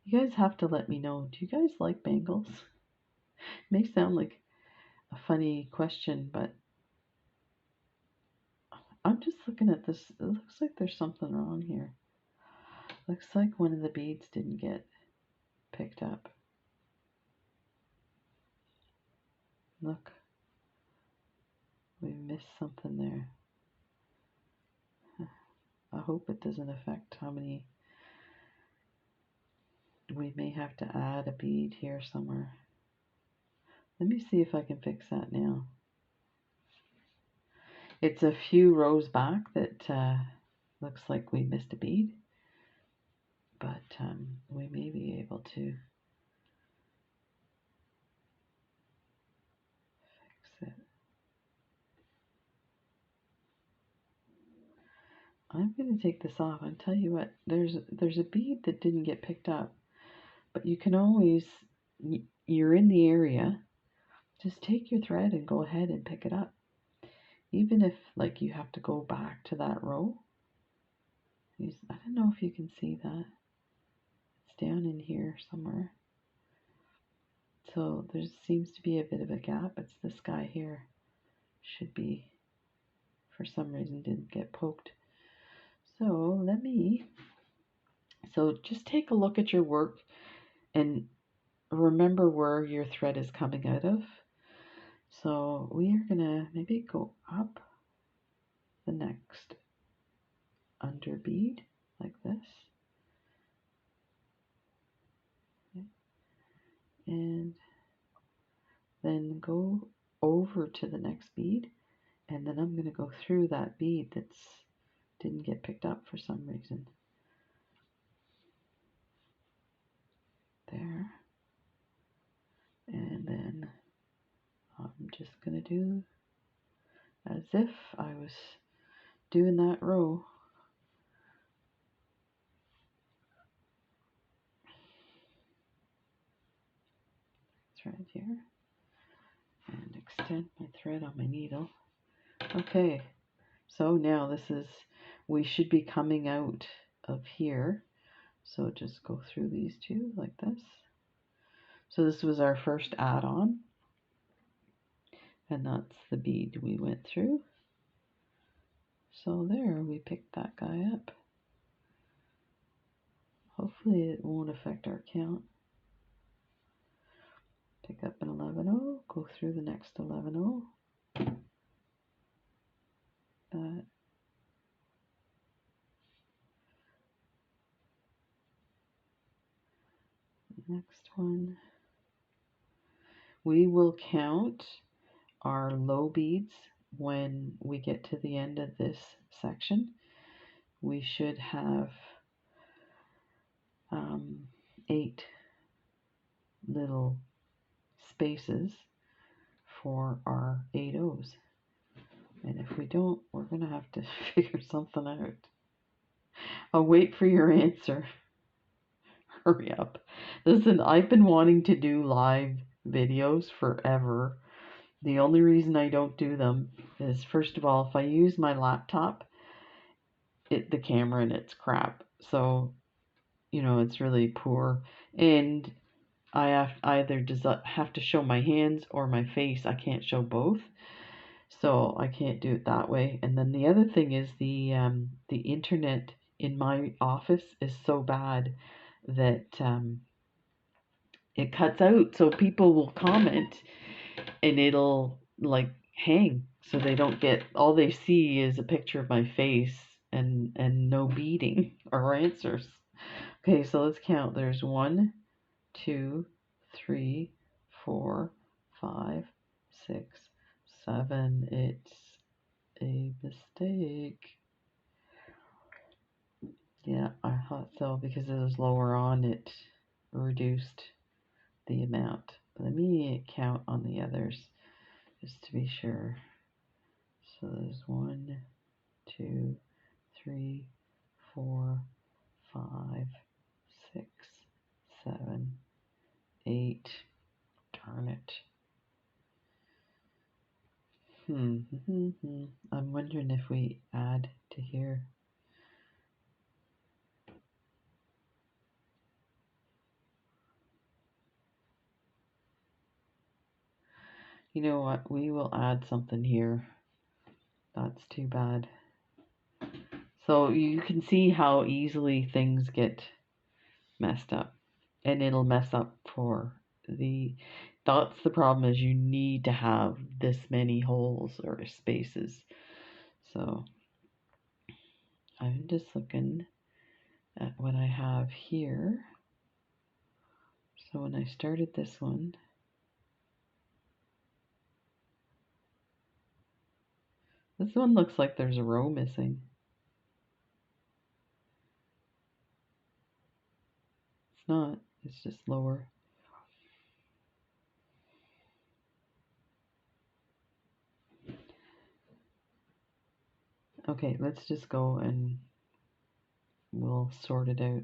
Speaker 1: You guys have to let me know. Do you guys like bangles? It may sound like a funny question, but I'm just looking at this. It looks like there's something wrong here. Looks like one of the beads didn't get picked up. Look, we missed something there. I hope it doesn't affect how many. We may have to add a bead here somewhere. Let me see if I can fix that now. It's a few rows back that looks like we missed a bead, but we may be able to fix it. I'm going to take this off and tell you what, there's a bead that didn't get picked up, but you can always, you're in the area, just take your thread and go ahead and pick it up. Even if like you have to go back to that row. I don't know if you can see that. It's down in here somewhere. So there seems to be a bit of a gap. It's this guy here. Should be, for some reason, didn't get poked. So so just take a look at your work and remember where your thread is coming out of. So we are going to maybe go up the next under bead like this. Okay. And then go over to the next bead, and then I'm going to go through that bead that's didn't get picked up for some reason. There. And then I'm just going to do as if I was doing that row. It's right here. And extend my thread on my needle. Okay, so now we should be coming out of here. So just go through these two like this. So this was our first add-on. And that's the bead we went through. So there, we picked that guy up. Hopefully it won't affect our count. Pick up an 11-0, go through the next 11-0. That. Next one. We will count our low beads when we get to the end of this section. We should have 8 little spaces for our 8 O's. And if we don't, we're going to have to figure something out. I'll wait for your answer. Hurry up. Listen, I've been wanting to do live videos forever. The only reason I don't do them is, first of all, if I use my laptop, the camera in it's crap. So, it's really poor. And I either have to show my hands or my face. I can't show both. So I can't do it that way. And then the other thing is the internet in my office is so bad that it cuts out. So people will comment and it'll like hang. So they don't get, all they see is a picture of my face and no beading or answers. Okay, so let's count. There's 1, 2, 3, 4, 5, 6, 7. It's a mistake. Yeah, I thought so, because it was lower on, it reduced the amount. Let me count on the others just to be sure. So there's 1, 2, 3, 4, 5, 6, 7, 8. Darn it. I'm wondering if we add to here. You know what? We will add something here. That's too bad. So you can see how easily things get messed up. And it'll mess up for that's the problem, is you need to have this many holes or spaces. So I'm just looking at what I have here. So when I started this one, this one looks like there's a row missing. It's not, it's just lower. Okay, let's just go and we'll sort it out.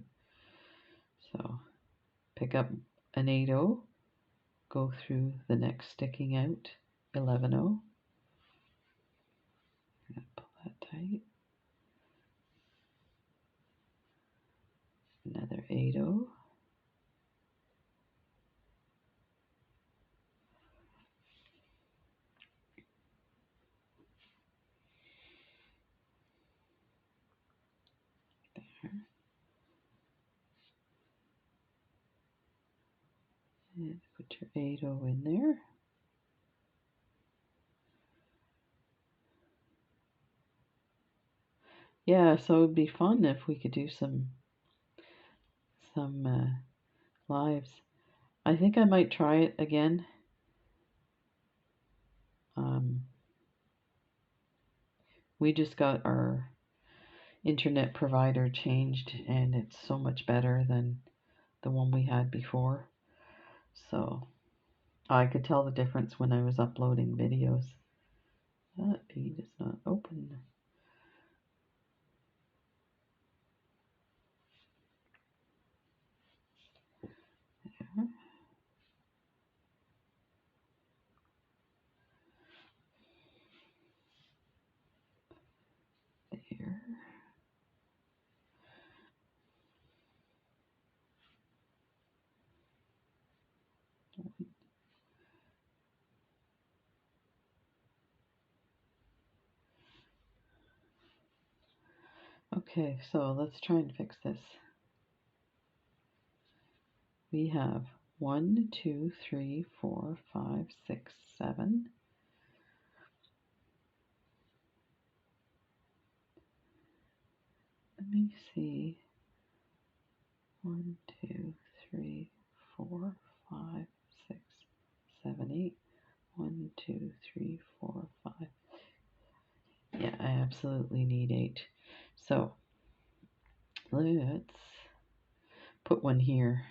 Speaker 1: So pick up an 8-0, go through the next sticking out 11-0. Pull that tight. Another 8-0. There. And put your 8-0 in there. Yeah, so it'd be fun if we could do some lives. I think I might try it again. We just got our internet provider changed, and it's so much better than the one we had before. So I could tell the difference when I was uploading videos. That bead is not open. There. There. Okay, so let's try and fix this. We have 1, 2, 3, 4, 5, 6, 7. Let me see. 1, 2, 3, 4, 5, 6, 7, 8. 1, 2, 3, 4, 5. Yeah, I absolutely need 8. So let's put one here.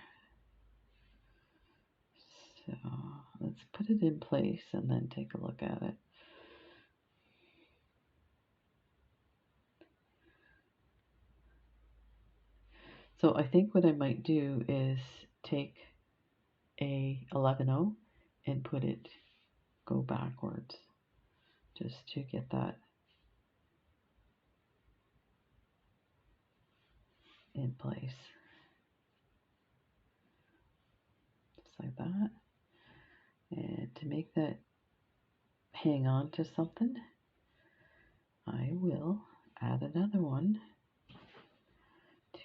Speaker 1: So let's put it in place and then take a look at it. So I think what I might do is take a 11-0 and put it, go backwards, just to get that in place. Just like that. And to make that hang on to something, I will add another one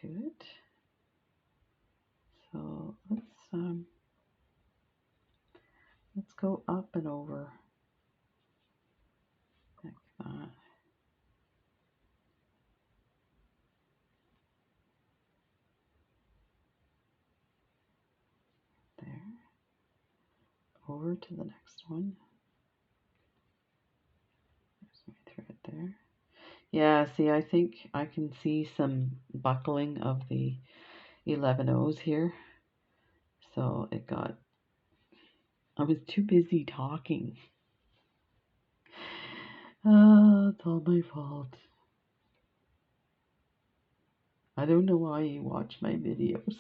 Speaker 1: to it. So let's go up and over like that. There. Over to the next one. There's my thread there. Yeah, see, I think I can see some buckling of the 11 O's here. So I was too busy talking. It's all my fault. I don't know why you watch my videos.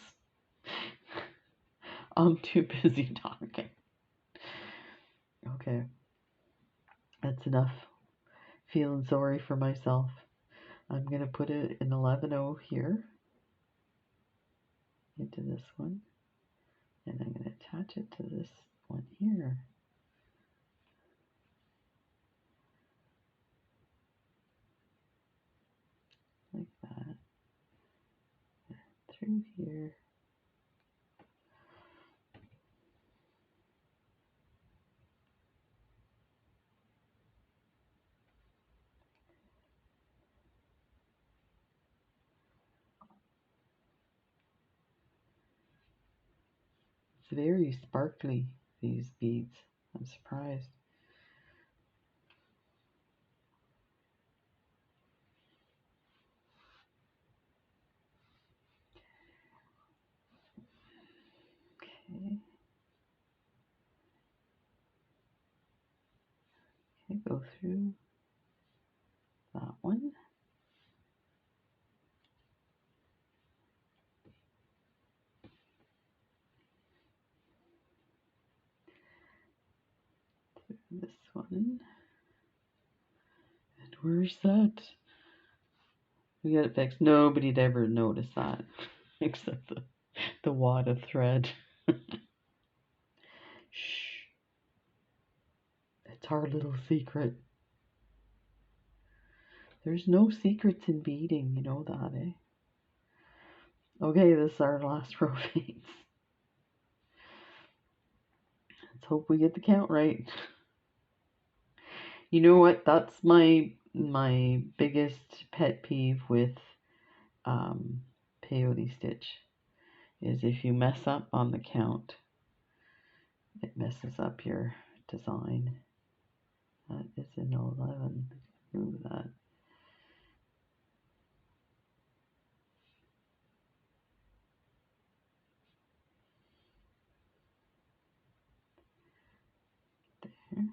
Speaker 1: I'm too busy talking. Okay, that's enough feeling sorry for myself. I'm going to put it in 11-0 here into this one, and I'm going to attach it to this one here. Like that. Through here. It's very sparkly, these beads. I'm surprised. Okay. Okay, go through that one. Through this one. And where's that? We got it fixed. Nobody'd ever notice that except the wad of thread. Shh. It's our little secret. There's no secrets in beading, you know that, eh? Okay, this is our last row of beads. Let's hope we get the count right. You know what? That's my biggest pet peeve with peyote stitch, is if you mess up on the count, it messes up your design. That is an 11. Move that. There.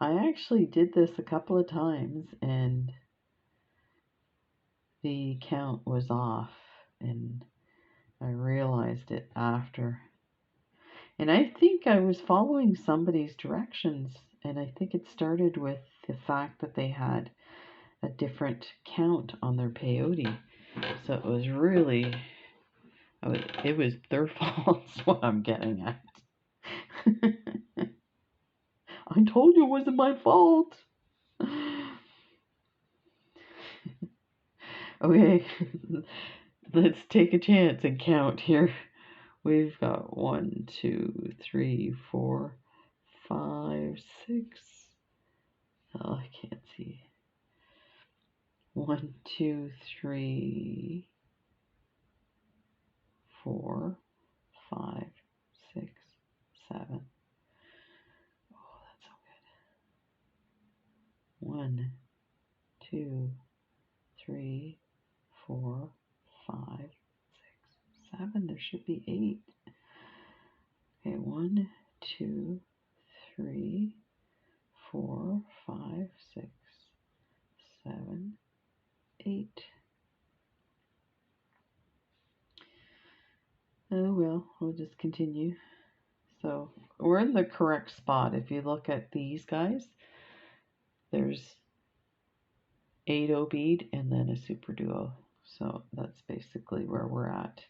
Speaker 1: I actually did this a couple of times and the count was off, and I realized it after. And I think I was following somebody's directions, and I think it started with the fact that they had a different count on their peyote. So it was really It was their fault, is what I'm getting at. I told you it wasn't my fault. Okay, let's take a chance and count here. We've got 1, 2, 3, 4, 5, 6. Oh, I can't see. 1, 2, 3, 4, 5, 6, 7. Oh, that's so good. 1, 2, 3, 4, 5, 6, 7. There should be 8. Okay, 1, 2, 3, 4, 5, 6, 7, 8. Oh well, we'll just continue. So we're in the correct spot. If you look at these guys, there's 8O bead and then a super duo. So that's basically where we're at.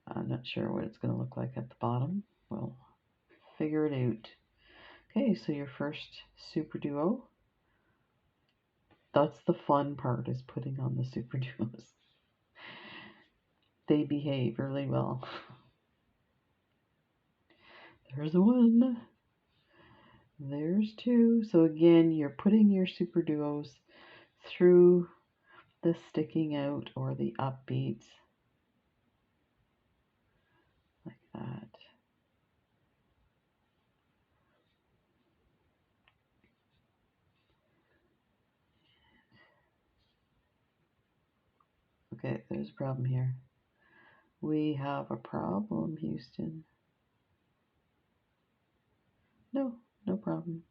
Speaker 1: I'm not sure what it's going to look like at the bottom. We'll figure it out. Okay, so your first super duo. That's the fun part, is putting on the super duos. They behave really well. There's 1. There's 2. So again, you're putting your super duos through the sticking out or the up beads like that. Okay, there's a problem here. We have a problem, Houston. No, no problem.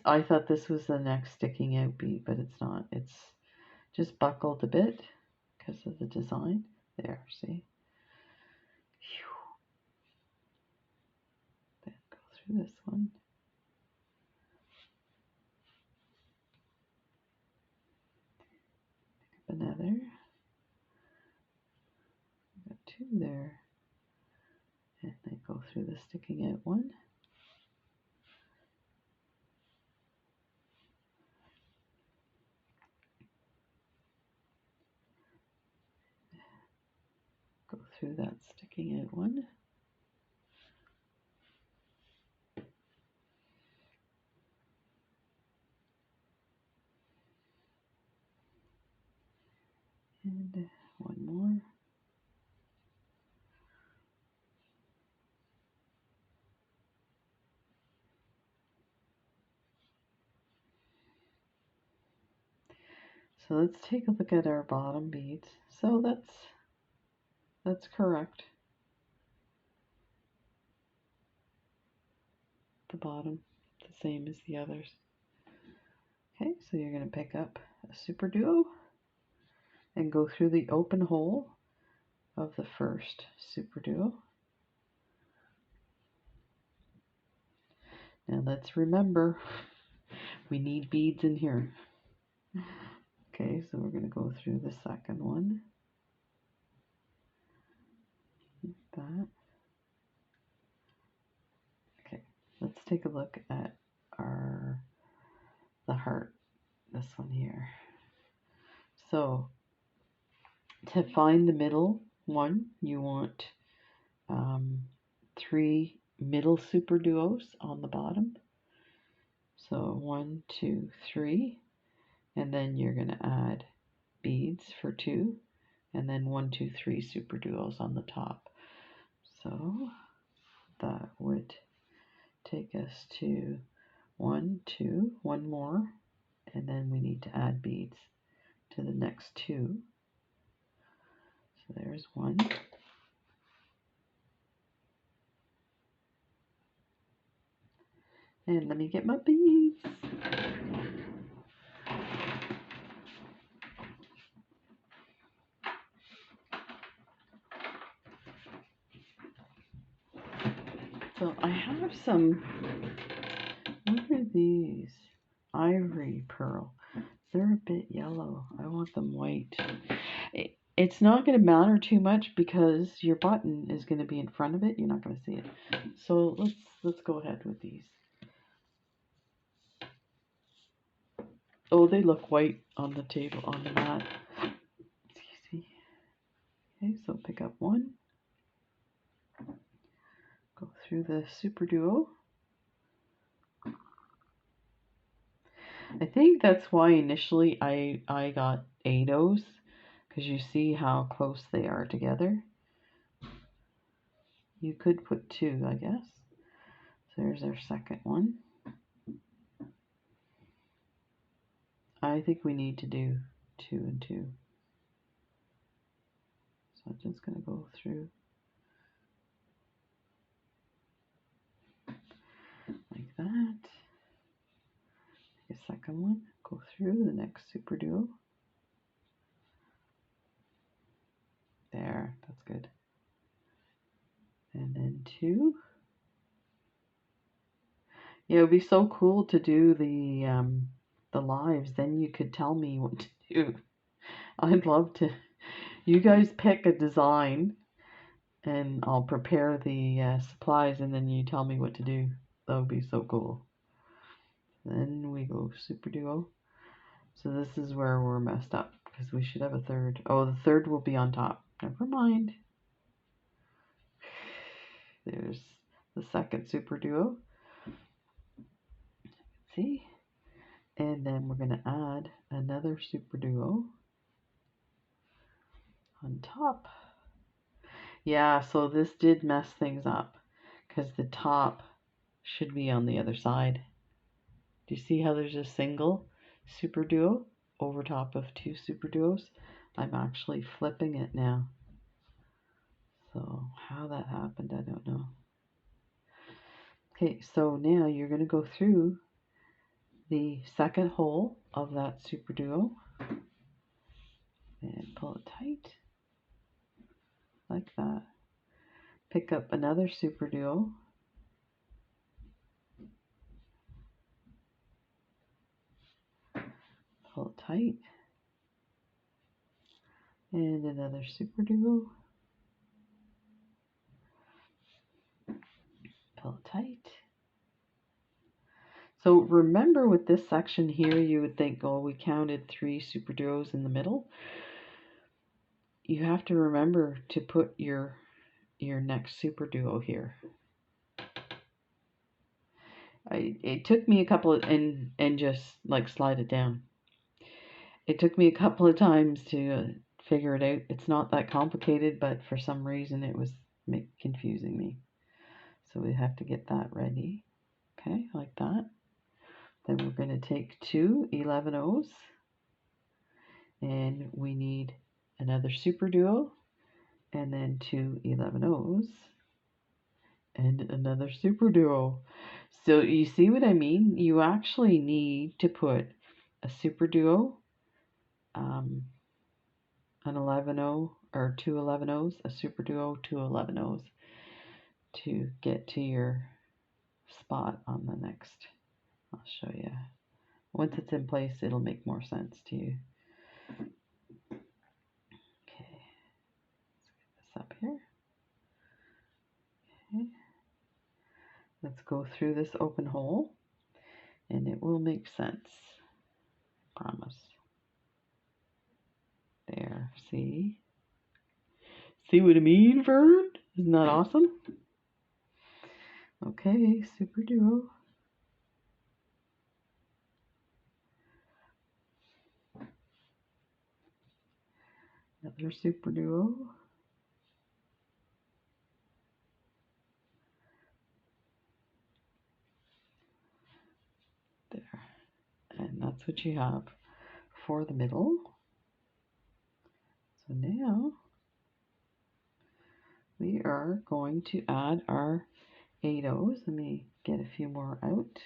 Speaker 1: I thought this was the next sticking out bead, but it's not. It's just buckled a bit because of the design. There, see? Then go through this one. Pick up another. Got 2 there. And then go through the sticking out one. Go through that sticking out one. And one more. So let's take a look at our bottom beads. So that's correct. The bottom, the same as the others. Okay, so you're going to pick up a super duo and go through the open hole of the first super duo. Now let's remember, we need beads in here. Okay, so we're going to go through the second one. Like that. Okay, let's take a look at the heart, this one here. So to find the middle one, you want 3 middle super duos on the bottom. So 1, 2, 3, and then you're going to add beads for 2, and then 1, 2, 3 super duos on the top. So that would take us to 1, 2, 1 more, and then we need to add beads to the next 2. So there's 1. And let me get my beads. So I have some, what are these? Ivory pearl. They're a bit yellow. I want them white. It's not going to matter too much because your button is going to be in front of it. You're not going to see it. So let's go ahead with these. Oh, they look white on the table, on the mat. Excuse me. Okay, so pick up one. Go through the Super Duo. I think that's why initially I got 8 because you see how close they are together. You could put 2, I guess. So there's our second one. I think we need to do 2 and 2. So I'm just going to go through like that. Take a second one, go through the next Super Duo. There, that's good. And then 2. Yeah, it would be so cool to do the lives. Then you could tell me what to do. I'd love to. You guys pick a design, and I'll prepare the supplies, and then you tell me what to do. That would be so cool. Then we go Super Duo. So this is where we're messed up because we should have a third. Oh, the third will be on top. Never mind. There's the second Super Duo. See? And then we're going to add another Super Duo on top. Yeah, so this did mess things up because the top should be on the other side. Do you see how there's a single Super Duo over top of 2 Super Duos? I'm actually flipping it now. So how that happened, I don't know. Okay, so now you're going to go through the second hole of that Super Duo and pull it tight like that. Pick up another Super Duo. Pull it tight. And another Super Duo. Pull it tight. So remember with this section here, you would think, oh, we counted 3 Super Duos in the middle. You have to remember to put your next Super Duo here. It took me a couple of, and just like slide it down. It took me a couple of times to figure it out. It's not that complicated, but for some reason it was confusing me. So we have to get that ready. Okay, like that. Then we're going to take 2 11-Os, and we need another Super Duo, and then 2 11-Os, and another Super Duo. So you see what I mean? You actually need to put a Super Duo, an 11-O, or 2 11-Os, a Super Duo, 2 11-Os, to get to your spot on the next. I'll show you. Once it's in place, it'll make more sense to you. Okay, let's get this up here. Okay. Let's go through this open hole, and it will make sense. Promise. There, see? See what I mean, Vern? Isn't that awesome? Okay, Super Duo. Another Super Duo. There. And that's what you have for the middle. So now we are going to add our 8-Os. Let me get a few more out.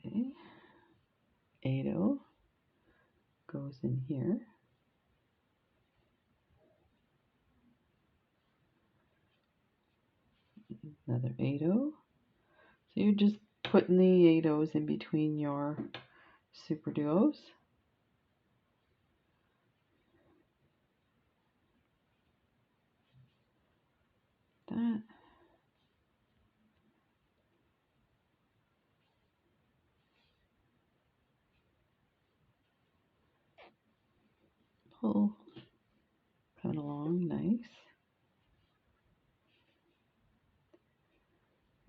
Speaker 1: Okay. 8 goes in here. Another 8. So you're just putting the 8 in between your super duos. That. Pull kind of along, nice.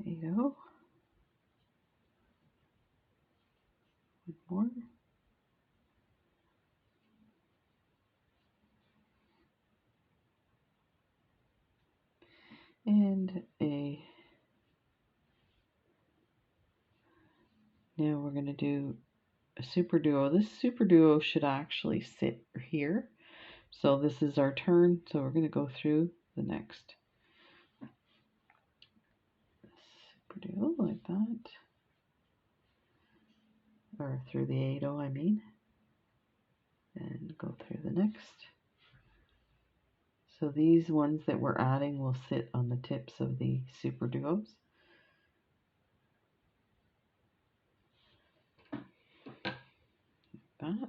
Speaker 1: 8. One more. And now we're going to do a super duo. This super duo should actually sit here. So this is our turn. So we're going to go through the next super duo like that. Or through the 8 I mean. And go through the next. So these ones that we're adding will sit on the tips of the super duos. Like that.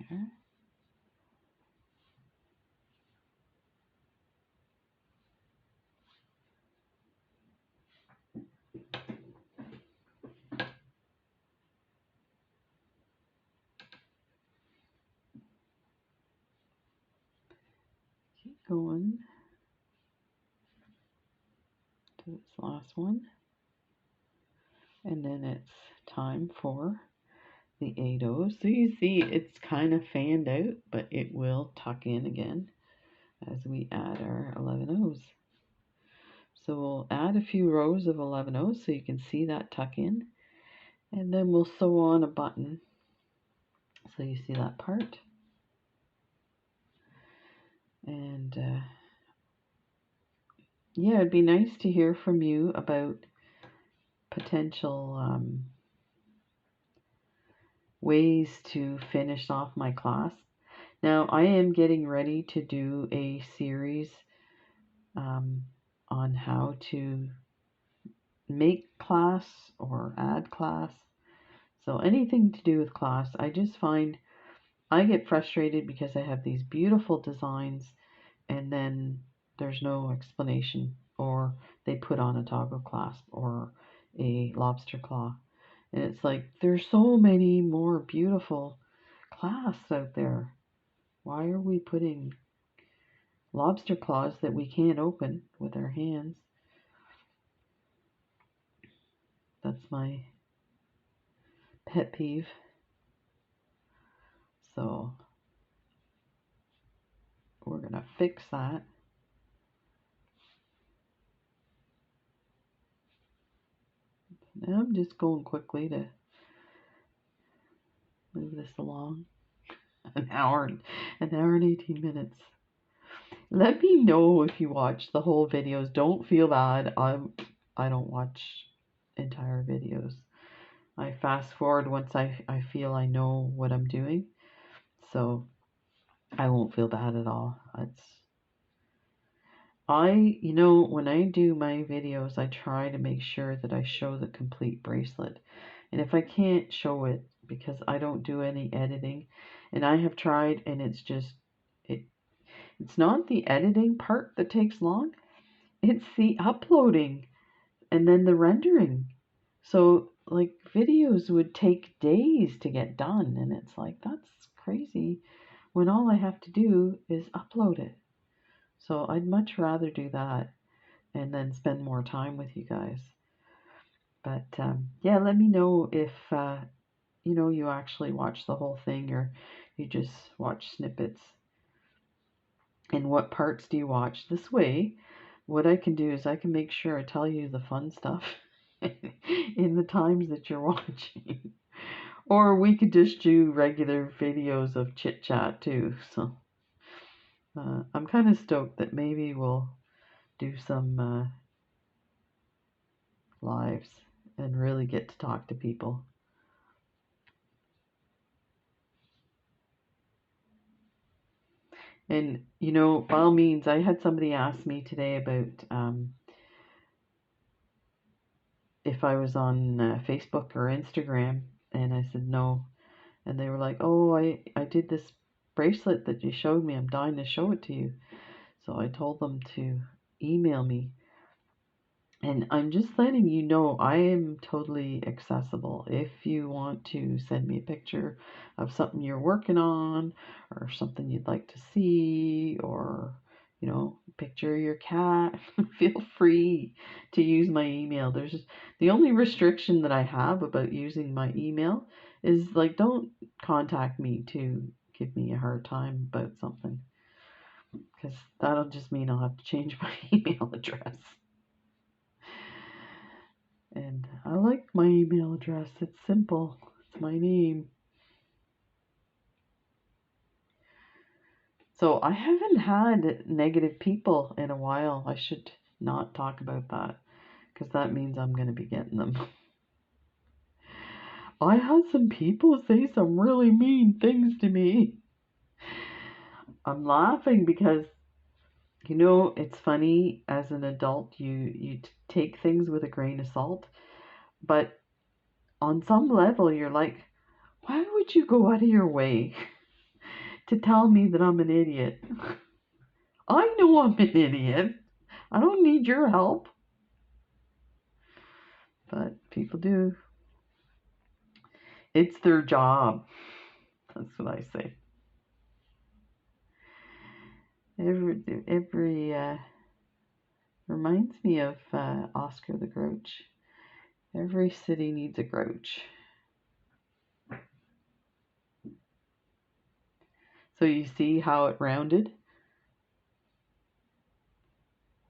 Speaker 1: There. Keep going to this last one. And then it's time for the 8 So you see it's kind of fanned out, but it will tuck in again as we add our 11 So we'll add a few rows of 11 so you can see that tuck in. And then we'll sew on a button so you see that part. And yeah, it'd be nice to hear from you about potential ways to finish off my class. Now I am getting ready to do a series on how to make class or add class. So anything to do with class, I just find I get frustrated because I have these beautiful designs and then there's no explanation, or they put on a toggle clasp or a lobster claw. And it's like, there's so many more beautiful clasps out there. Why are we putting lobster claws that we can't open with our hands? That's my pet peeve. So we're going to fix that. Now I'm just going quickly to move this along. An hour and 18 minutes. Let me know if you watch the whole videos. Don't feel bad. I don't watch entire videos. I fast forward once I feel I know what I'm doing. So I won't feel bad at all. When I do my videos, I try to make sure that I show the complete bracelet. And if I can't show it because I don't do any editing, and I have tried, and it's not the editing part that takes long, it's the uploading and then the rendering. So like videos would take days to get done, and it's like, that's crazy when all I have to do is upload it. So I'd much rather do that and then spend more time with you guys. But yeah, let me know if you actually watch the whole thing or you just watch snippets. And what parts do you watch? This way, what I can do is I can make sure I tell you the fun stuff in the times that you're watching. Or we could just do regular videos of chit chat too. So I'm kind of stoked that maybe we'll do some lives and really get to talk to people. And, you know, by all means, I had somebody ask me today about if I was on Facebook or Instagram, and I said no. And they were like, oh, I did this bracelet that you showed me. I'm dying to show it to you. So I told them to email me. And I'm just letting you know I am totally accessible. If you want to send me a picture of something you're working on or something you'd like to see, or, you know, picture of your cat, feel free to use my email. There's the only restriction that I have about using my email is, like, don't contact me to give me a hard time about something, because that'll just mean I'll have to change my email address. And I like my email address. It's simple. It's my name. So I haven't had negative people in a while. I should not talk about that, because that means I'm going to be getting them. I had some people say some really mean things to me. I'm laughing because, you know, it's funny, as an adult, you take things with a grain of salt, but on some level you're like, why would you go out of your way to tell me that I'm an idiot? I know I'm an idiot. I don't need your help. But people do. It's their job. That's what I say. Every reminds me of Oscar the Grouch. Every city needs a Grouch. So you see how it rounded?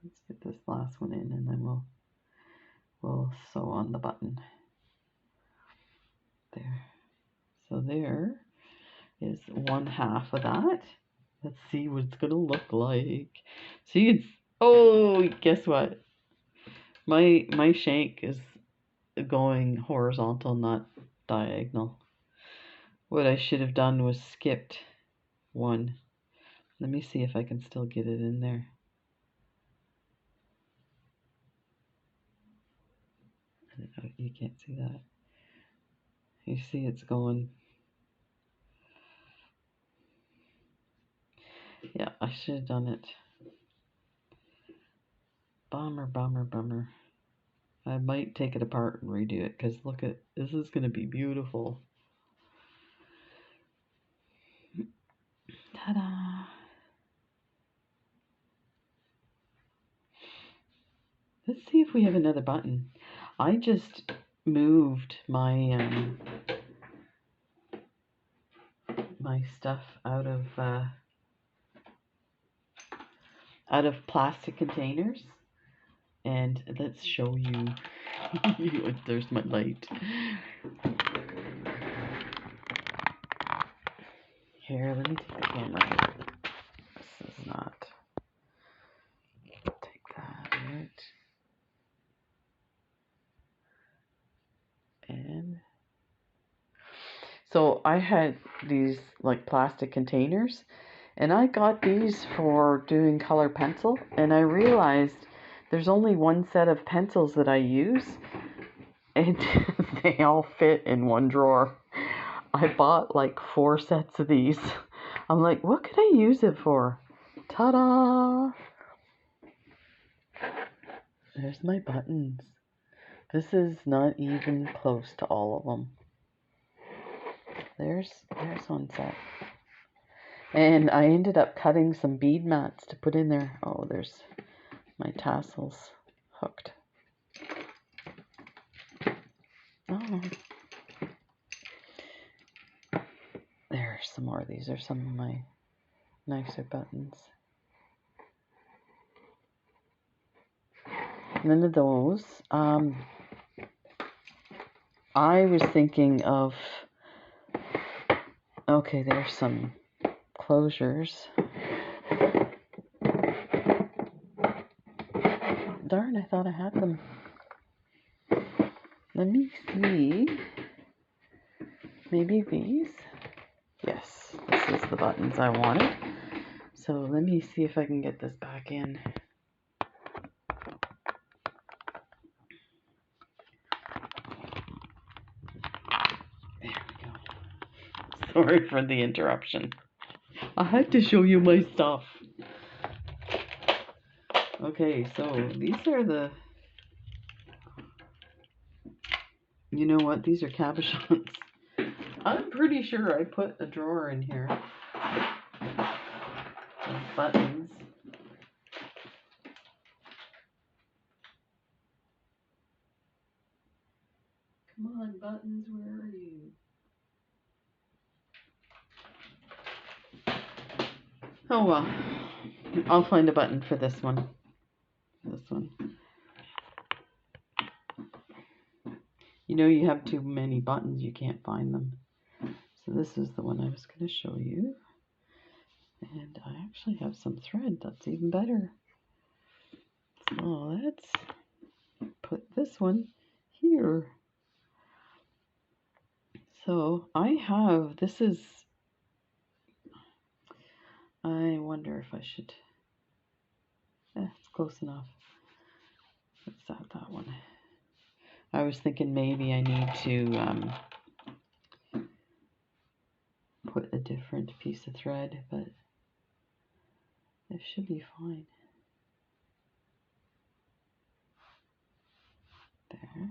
Speaker 1: Let's get this last one in, and then we'll sew on the button. There. So there is one half of that. Let's see what it's gonna look like. See, it's, oh, guess what? My shank is going horizontal, not diagonal. What I should have done was skipped one. Let me see if I can still get it in there. You can't see that. You see it's going. Yeah, I should have done it. Bummer, bummer, bummer. I might take it apart and redo it, because look at, this is going to be beautiful. Ta-da! Let's see if we have another button. I just moved my my stuff out of plastic containers, and let's show you. There's my light. Here, let me take the camera. This is not. Take that out. And so I had these like plastic containers, and I got these for doing color pencil, and I realized there's only one set of pencils that I use, and they all fit in one drawer. I bought like 4 sets of these. I'm like, what could I use it for? Ta-da! There's my buttons. This is not even close to all of them. There's one set. And I ended up cutting some bead mats to put in there. Oh, there's my tassels hooked. Oh. There's some more. These are some of my nicer buttons. None of those. I was thinking of, okay, there's some closures. Darn, I thought I had them. Let me see. Maybe these? Yes, this is the buttons I wanted. So let me see if I can get this back in. There we go. Sorry for the interruption. I had to show you my stuff. Okay, so these are the... You know what? These are cabochons. I'm pretty sure I put a drawer in here. With buttons. Come on, buttons, where are you? Oh well. I'll find a button for this one. This one. You know, you have too many buttons, you can't find them. So this is the one I was going to show you. And I actually have some thread. That's even better. So let's put this one here. So I have, this is, I wonder if I should, it's close enough. Let's add that one. I was thinking maybe I need to put a different piece of thread, but it should be fine. There.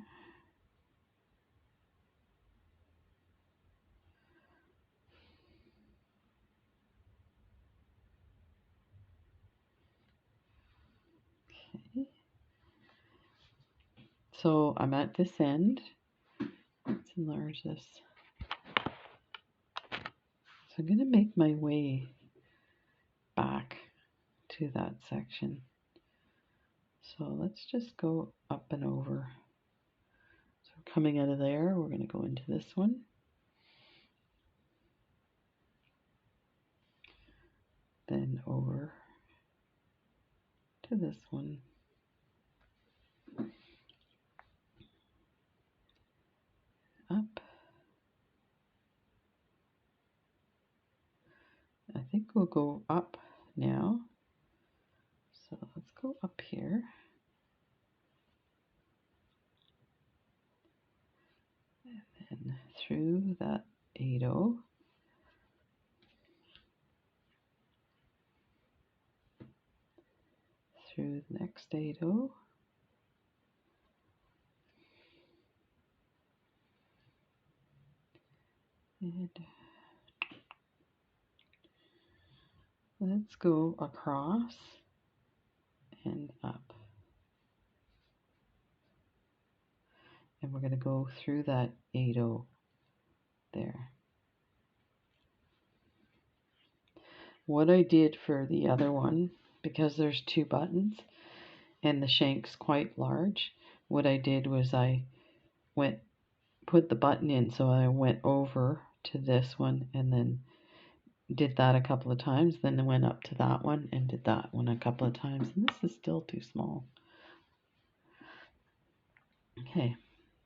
Speaker 1: Okay. So I'm at this end. Let's enlarge this. So I'm going to make my way back to that section. So let's just go up and over. So coming out of there, we're going to go into this one. Then over to this one. Up. I think we'll go up now. So let's go up here. And then through that 8-0. Through the next 8-0. And let's go across and up. And we're going to go through that 8-0 there. What I did for the other one, because there's 2 buttons and the shank's quite large, what I did was I put the button in, so I went over to this one and then did that a couple of times, then I went up to that one and did that one a couple of times, and this is still too small. Okay,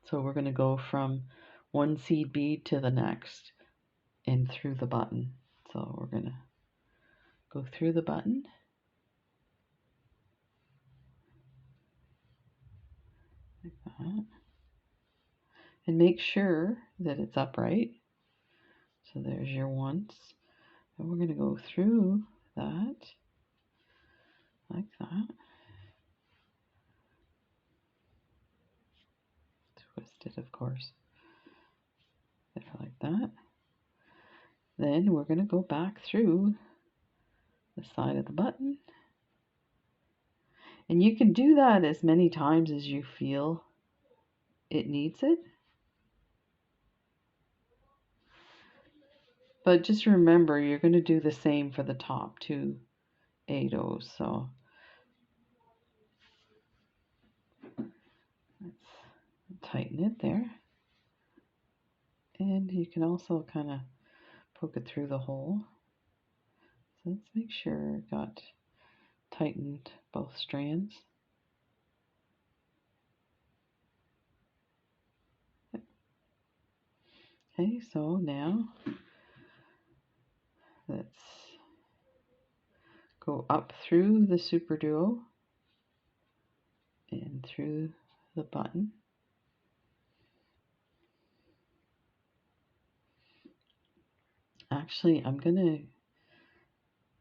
Speaker 1: so we're going to go from one seed bead to the next and through the button. So we're going to go through the button. Like that. And make sure that it's upright. So there's your once. And we're going to go through that like that. Twist it, of course. There, like that. Then we're going to go back through the side of the button. And you can do that as many times as you feel it needs it. But just remember, you're going to do the same for the top 2 8-0s. So let's tighten it there. And you can also kind of poke it through the hole. So let's make sure it got tightened both strands. Okay, so now let's go up through the super duo and through the button. Actually, I'm going to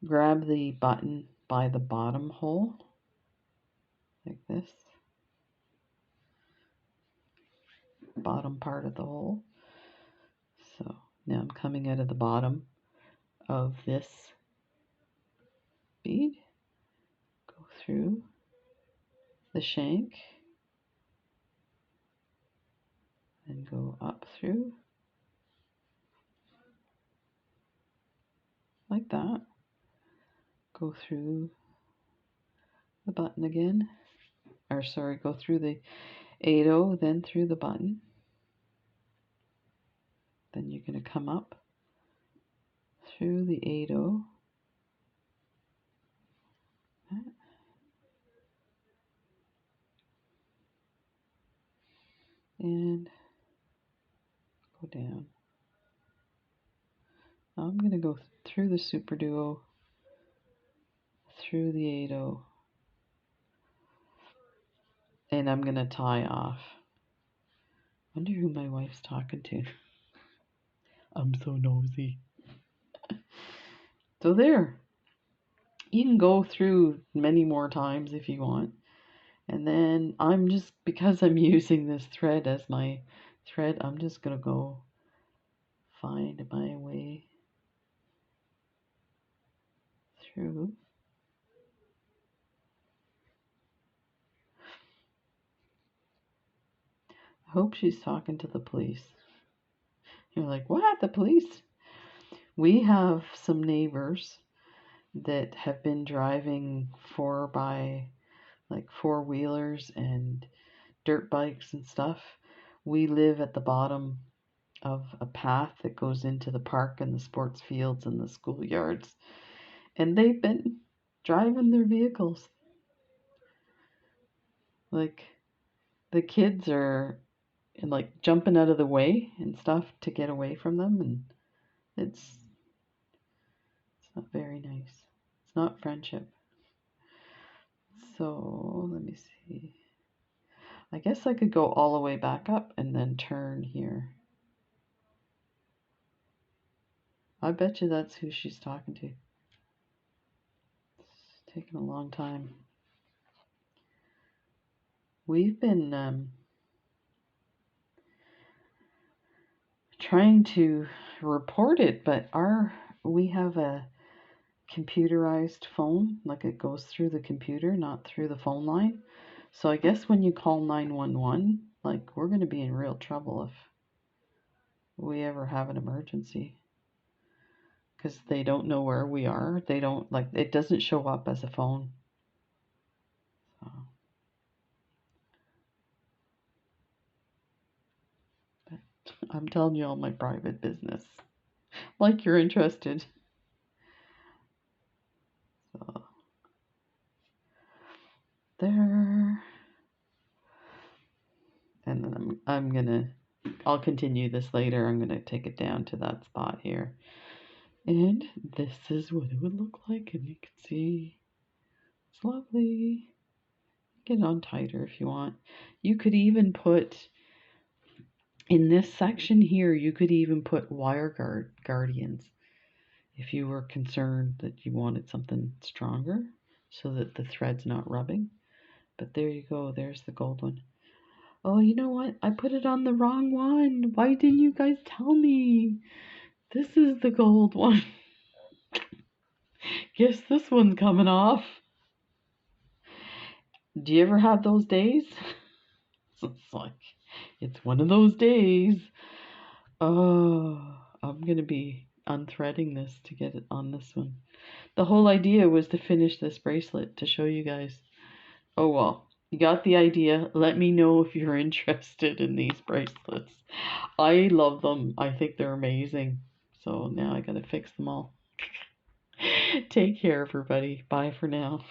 Speaker 1: grab the button by the bottom hole, like this, bottom part of the hole. So now I'm coming out of the bottom of this bead, go through the shank, and go up through, like that, go through the button again, or sorry, go through the 8-0, then through the button. Then you're going to come up through the 8-0, and go down. Now I'm going to go through the super duo, through the 8-0, and I'm going to tie off. Wonder who my wife's talking to. I'm so nosy. So there. You can go through many more times if you want. And then I'm just, because I'm using this thread as my thread, I'm just going to go find my way through. I hope she's talking to the police. You're like, what? The police? We have some neighbors that have been driving four-wheelers and dirt bikes and stuff. We live at the bottom of a path that goes into the park and the sports fields and the schoolyards. And they've been driving their vehicles. Like, the kids are like jumping out of the way and stuff to get away from them, and it's not very nice. It's not friendship. So let me see. I guess I could go all the way back up and then turn here. I bet you that's who she's talking to. It's taken a long time. We've been trying to report it, but we have a computerized phone, like it goes through the computer, not through the phone line. So I guess when you call 911, like, we're going to be in real trouble if we ever have an emergency, because they don't know where we are. They don't, like, it doesn't show up as a phone. So. But I'm telling you all my private business, like you're interested. So there. And then I'll continue this later. I'm gonna take it down to that spot here. And this is what it would look like, and you can see it's lovely. Get it on tighter if you want. You could even put, in this section here, you could even put wire guardians if you were concerned that you wanted something stronger so that the thread's not rubbing. But there you go, there's the gold one. Oh, you know what? I put it on the wrong one. Why didn't you guys tell me? This is the gold one. Guess this one's coming off. Do you ever have those days? It's like, it's one of those days. Oh, I'm going to be unthreading this to get it on this one. The whole idea was to finish this bracelet to show you guys. Oh well, you got the idea. Let me know if you're interested in these bracelets. I love them. I think they're amazing. So now I got to fix them all. Take care, everybody. Bye for now.